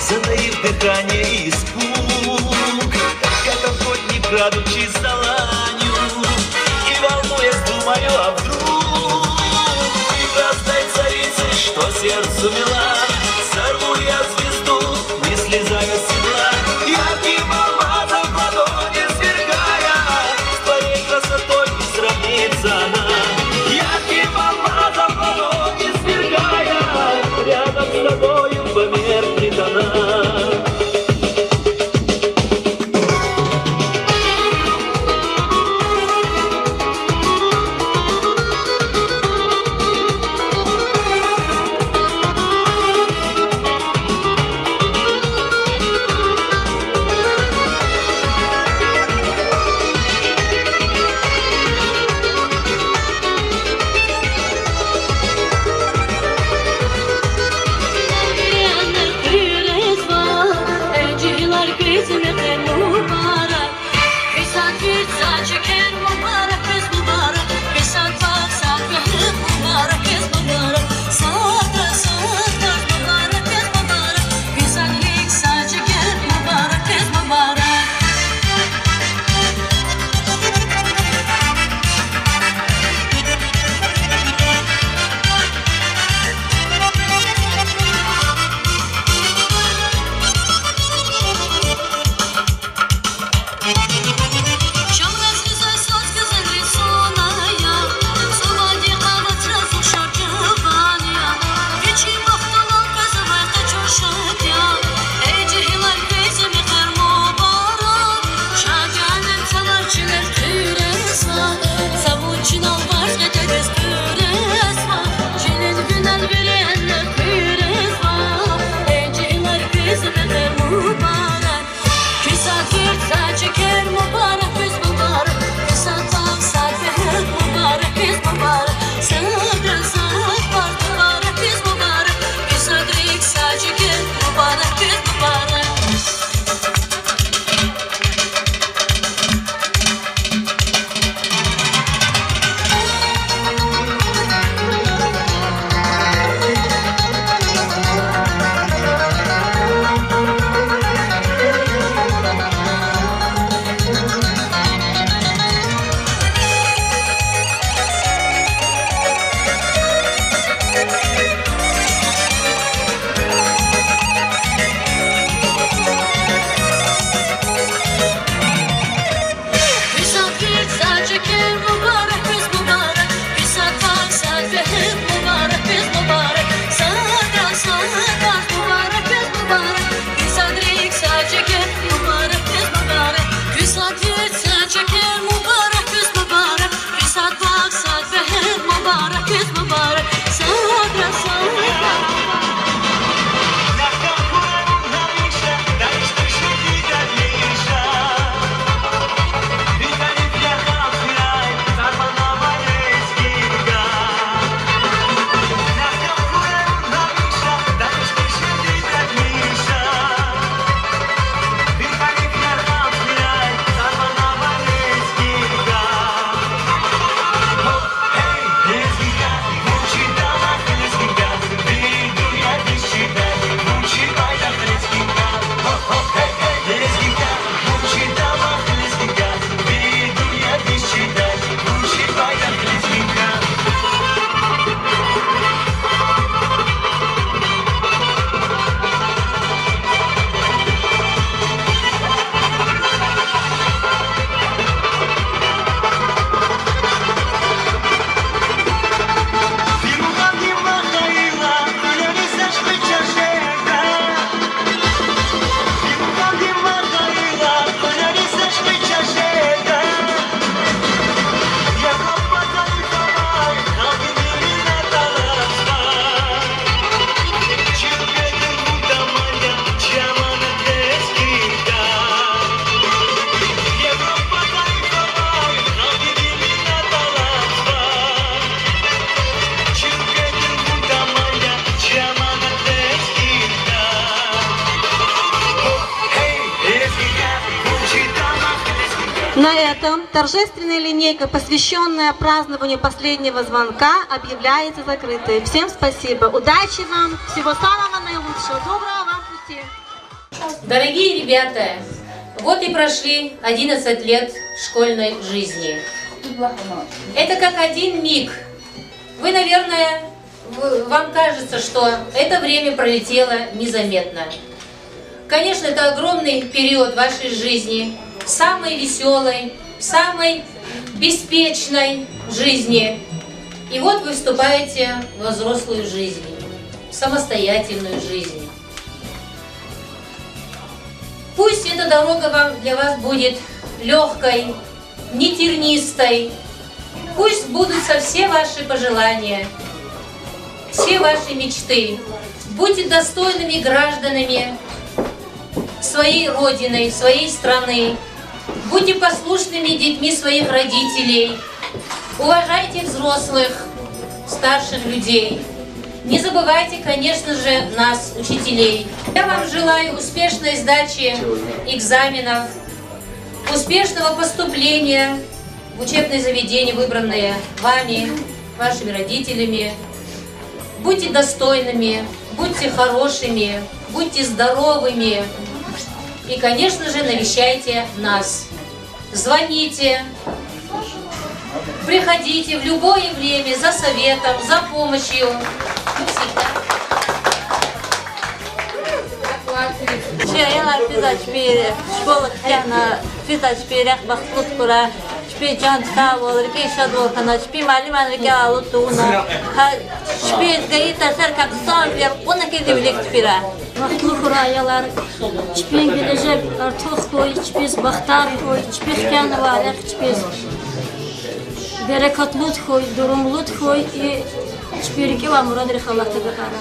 затаив дыхание и испуг, как охотник, крадучий заланью, и волнуясь, думаю, а вдруг прекрасной царицей, что сердцу мила, сорву я звезду, не слезая с седла, ярким алмазом в ладони сверкая, с твоей красотой не сравнится она. Ярким алмазом в ладони сверкая, рядом с тобою померкнет она. На этом торжественная линейка, посвященная празднованию последнего звонка, объявляется закрытой. Всем спасибо, удачи вам, всего самого наилучшего, доброго вам пути. Дорогие ребята, вот и прошли 11 лет школьной жизни. Это как один миг. Вы, наверное, вам кажется, что это время пролетело незаметно. Конечно, это огромный период вашей жизни, самой веселой, самой беспечной жизни. И вот вы вступаете во взрослую жизнь, в самостоятельную жизнь. Пусть эта дорога для вас будет легкой, не тернистой. Пусть сбудутся все ваши пожелания, все ваши мечты. Будьте достойными гражданами своей родины, своей страны. Будьте послушными детьми своих родителей. Уважайте взрослых, старших людей. Не забывайте, конечно же, нас, учителей. Я вам желаю успешной сдачи экзаменов, успешного поступления в учебное заведение, выбранное вами, вашими родителями. Будьте достойными, будьте хорошими, будьте здоровыми. И, конечно же, навещайте нас. Звоните, приходите в любое время за советом, за помощью. Мы всегда. Berekatlut koy, durumlut koy, hiçbir var murad Allah tabakara.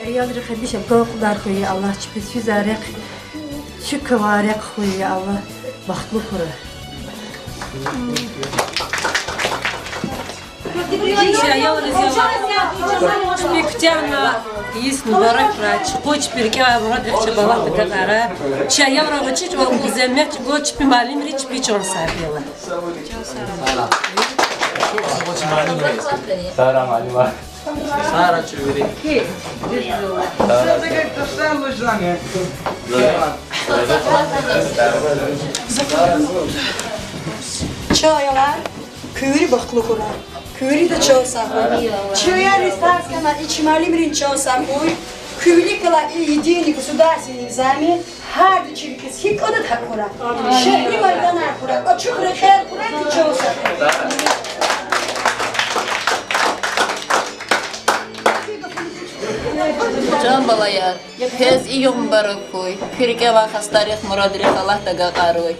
Ayol rixadish qoqlar koy Allah hiçbir füzarek, şu kvarek koy Allah baxtlı xura. Ayol rixadish спектяна есть мударак врач, коч перекева мурад рихчабала такара. Чая врачич вал уземет гоч пималим рич бичон сабела. Сара малима. Сара чувери. Çayalar köri baklı kura. Köri de çoğsa. Çayar istersen içmali birin çoğsa koy. Köri kala yediğini государственный экзамен. Her de çirkes hik adı takura. Şehri maydana kura. Açık reker kura ki çoğsa. Can balayar, kez iyum barakoy, kirke va hastarih muradri Allah taga qaroy.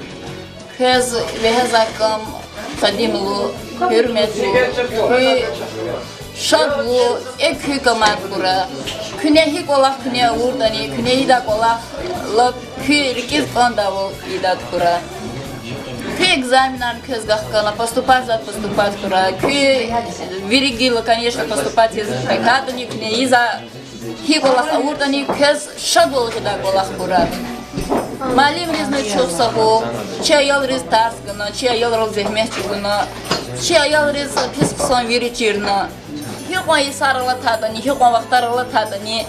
Kez vehazakam qadimlu, hürmetlu, şadlu, ek hükamat kura. Küne hik olaq küne urdani, küne idak olaq, lak kirkiz qandavul idat kura. Экзаменам кезгахкана поступать кура. Виригила, конечно, поступать из прикатаник, не из-за хиголах аурданик, кез шагол хидаголах кура. Малим ризный чувствовал, чья ял риз тарскана, чья ял розехмещигана, чья ял риз писксон виричирна. Хиголи сарала тадани, хиголи вахтарала тадани.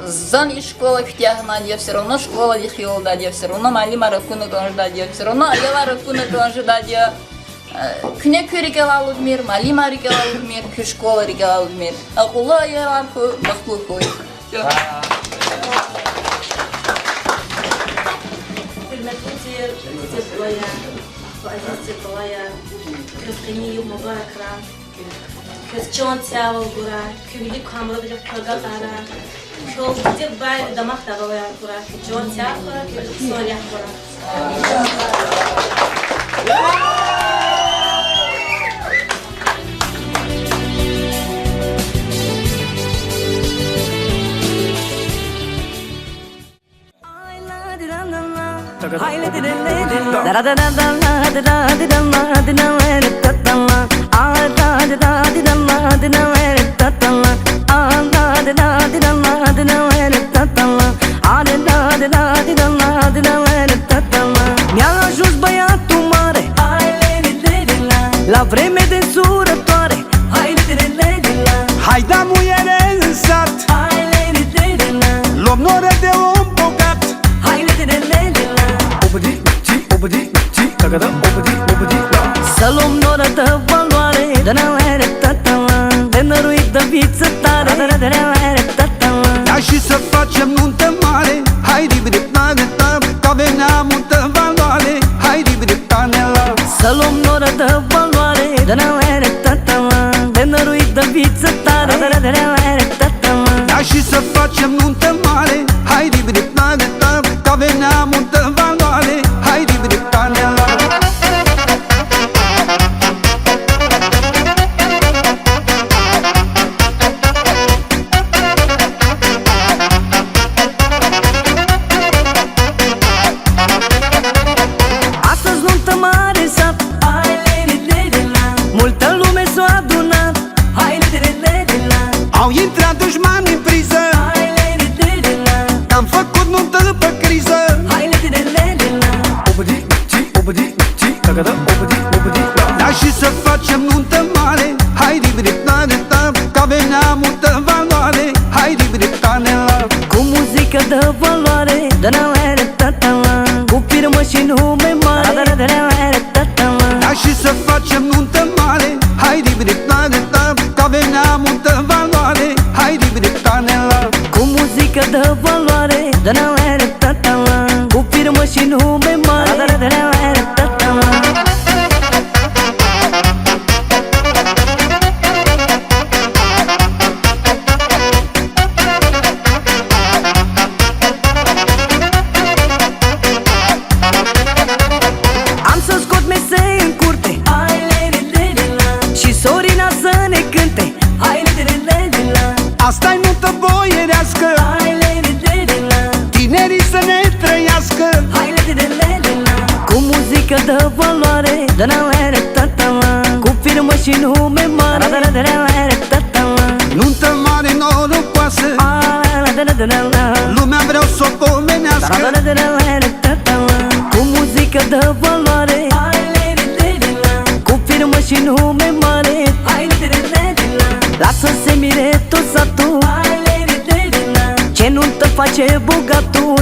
Зан и школа втягна, я все равно школа дихил, да, я все равно малима ракуна гонжда, я все равно аяла ракуна гонжда, я кне кюрикелал в мир, малима рикелал в мир, кю школа рикелал в мир, а хула аяла ху бахлухуй. Чон цял гура, кюли камла бля кагатара. Шол где бай дамах тавая гура, чон цял гура, соля гура. Adına și să facem nuntă mare. Hai ribiriptaneta, că avea multă valoare. Hai ribiriptanela. Să luăm noră de valoare, de nălere tătălă, de năruit de viță tare, de nălere tătălă. Da și să facem nuntă mare. Hai ribiriptaneta, că avea multă valoare. Hai ribiriptanela. Astăzi nuntă mare în sat, hai le-le-le-la, multă lume s-a adunat, hai le-le-le-la. Au intrat dușmani în priză, hai le-le-le-la, am făcut nuntă pe criză. hai le-le-le-la. Obădi, obădi, cagada, obădi, da și să facem nuntă mare. Hai ribiriptaneta, că avea multă valoare. Hai ribiriptanela. Cu muzică de valoare, de nălere tătălă, cu firmă și nume mare, de nălere tătălă. Da și să facem nuntă mare. Hai ribiriptaneta, că avea multă valoare. Hai ribiriptanela. Cu muzică de valoare, de nălere tătălă, cu firmă și nume mare, de nălere tătălă. Am să scot mesei în curte, hai le-le-le-la, și sorina să ne cânte, hai le-le-le-la. Asta-i nuntă boierească, hai le-le-le-la, tinerii să ne trăiască. hai le-le-le-la. Cu muzică de valoare, de nălere tătălă, cu firmă și nume mare, de nălere tătălă. Nuntă mare norocoasă, lumea vreau să o pomenească. Cu muzică de valoare, cu firmă și nume mare, lasă-se mire tot satul, ce nuntă face bogatul.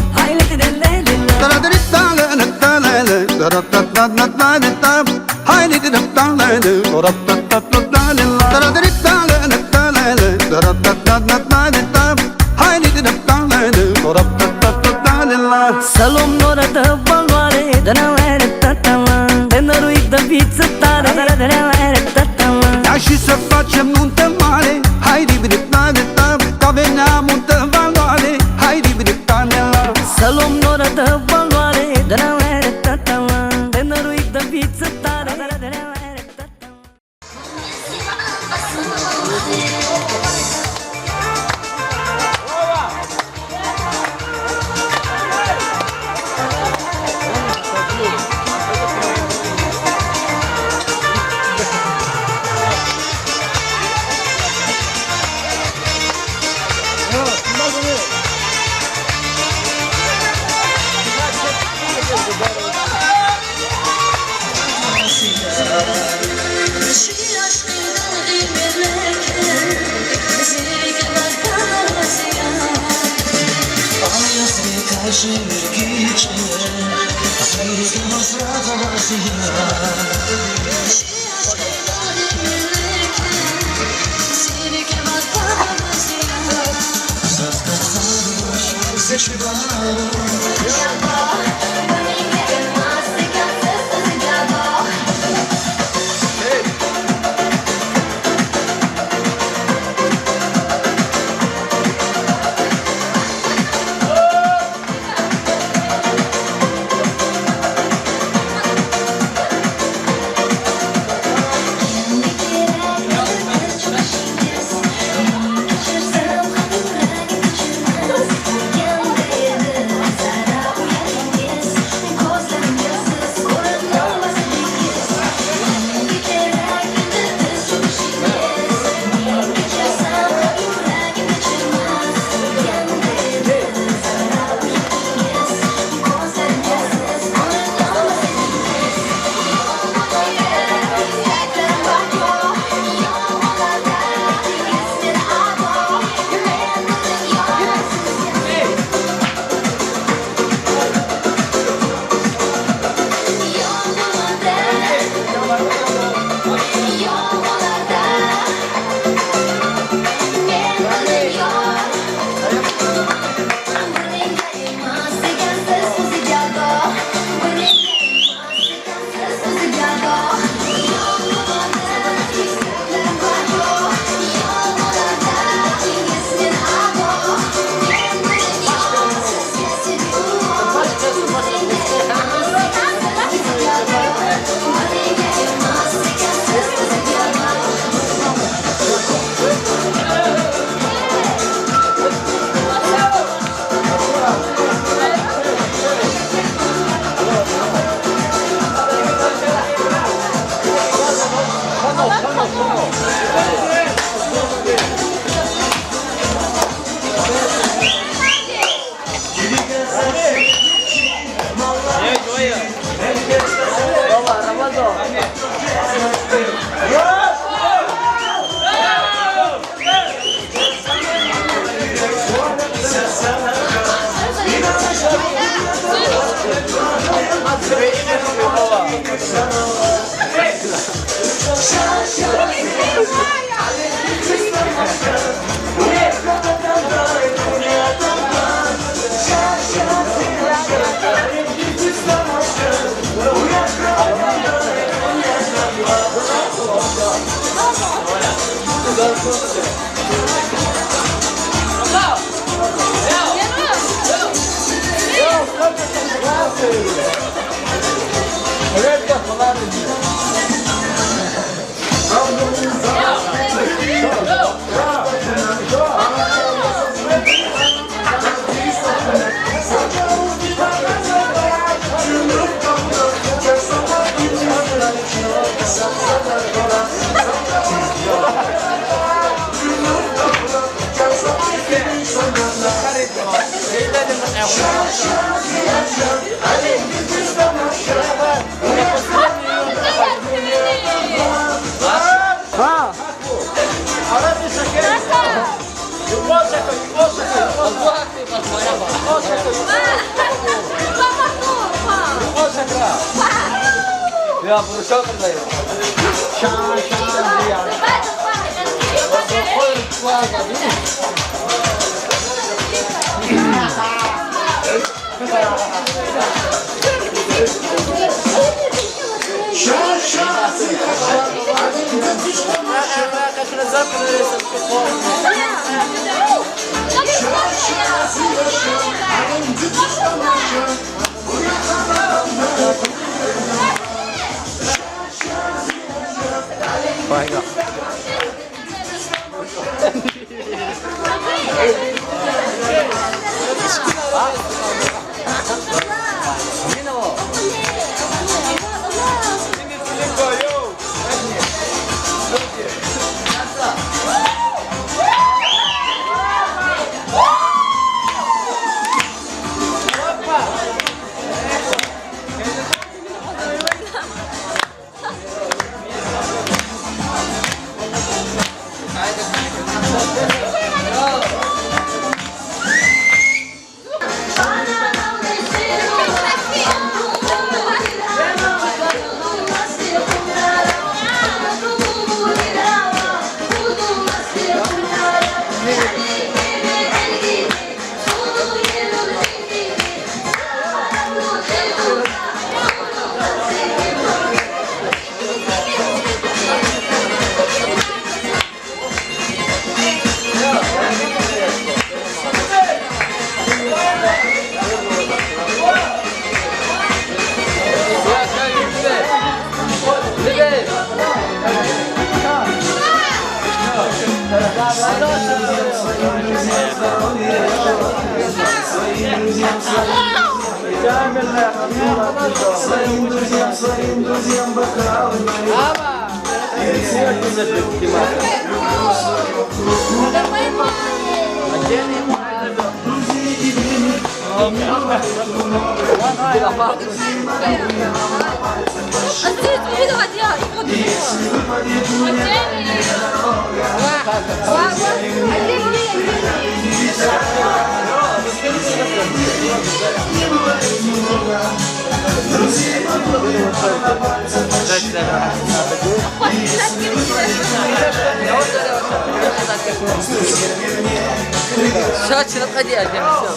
Să luăm noră de valoare, de nălere tătălă, de năruit de viță tare, de nălere tătălă. Da și să facem nuntă mare. Hai ribiriptaneta, că avea multă valoare. Hai ribiriptanela. Să luăm noră de valoare, de nălere tătălă, de năruit de viță tare, de nălere tătălă. Своим друзьям бокалы налей. Шатин, отходи, опять все.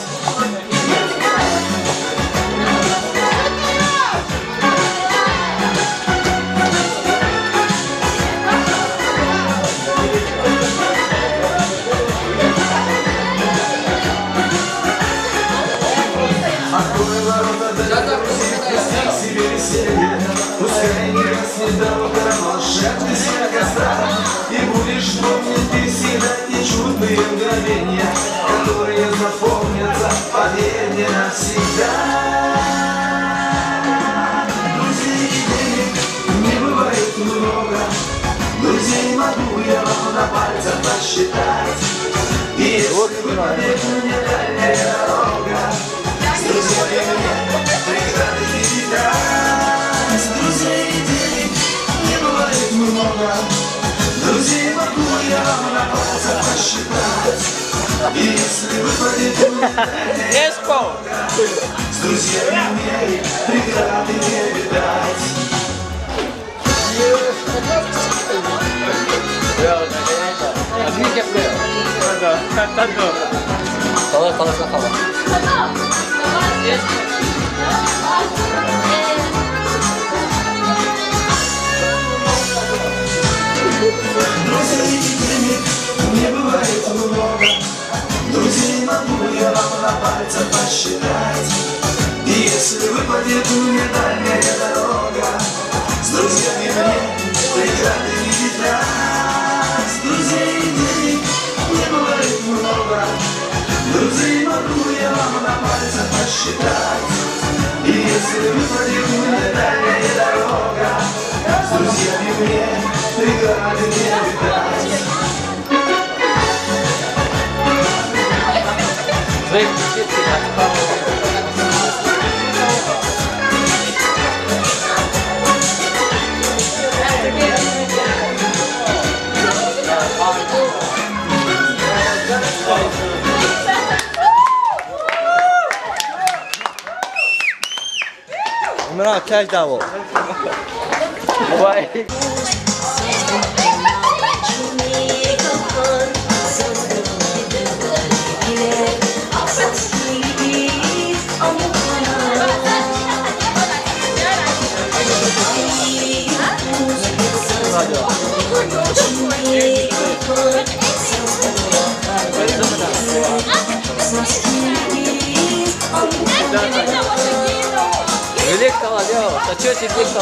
Пускай не гаснет дорога, волшебный свет костра. И будешь помнить ты всегда те чудные мгновения, которые запомнятся, поверь мне, навсегда. Друзей и денег не бывает много, друзей могу я вам на пальцах посчитать. И если выпадет мне дальняя дорога, с друзьями мне преграды не видать. Друзей и денег не бывает много, друзей могу я вам на пальцах посчитать. И если выпадет мне дальняя дорога, с друзьями мне преграды не видать. Друзей и денег выпадет мне дальняя дорога. С друзьями мне преграды не видать. Друзей денег не бывает много, друзей могу я вам на пальцах посчитать. И если выпадет мне дальняя дорога, с друзьями мне преграды не видать. Imran, catch that one. Why? Великого, Лео, а что тебе великого?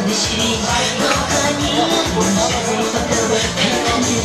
Дочерей, но они больше не готовы. Это не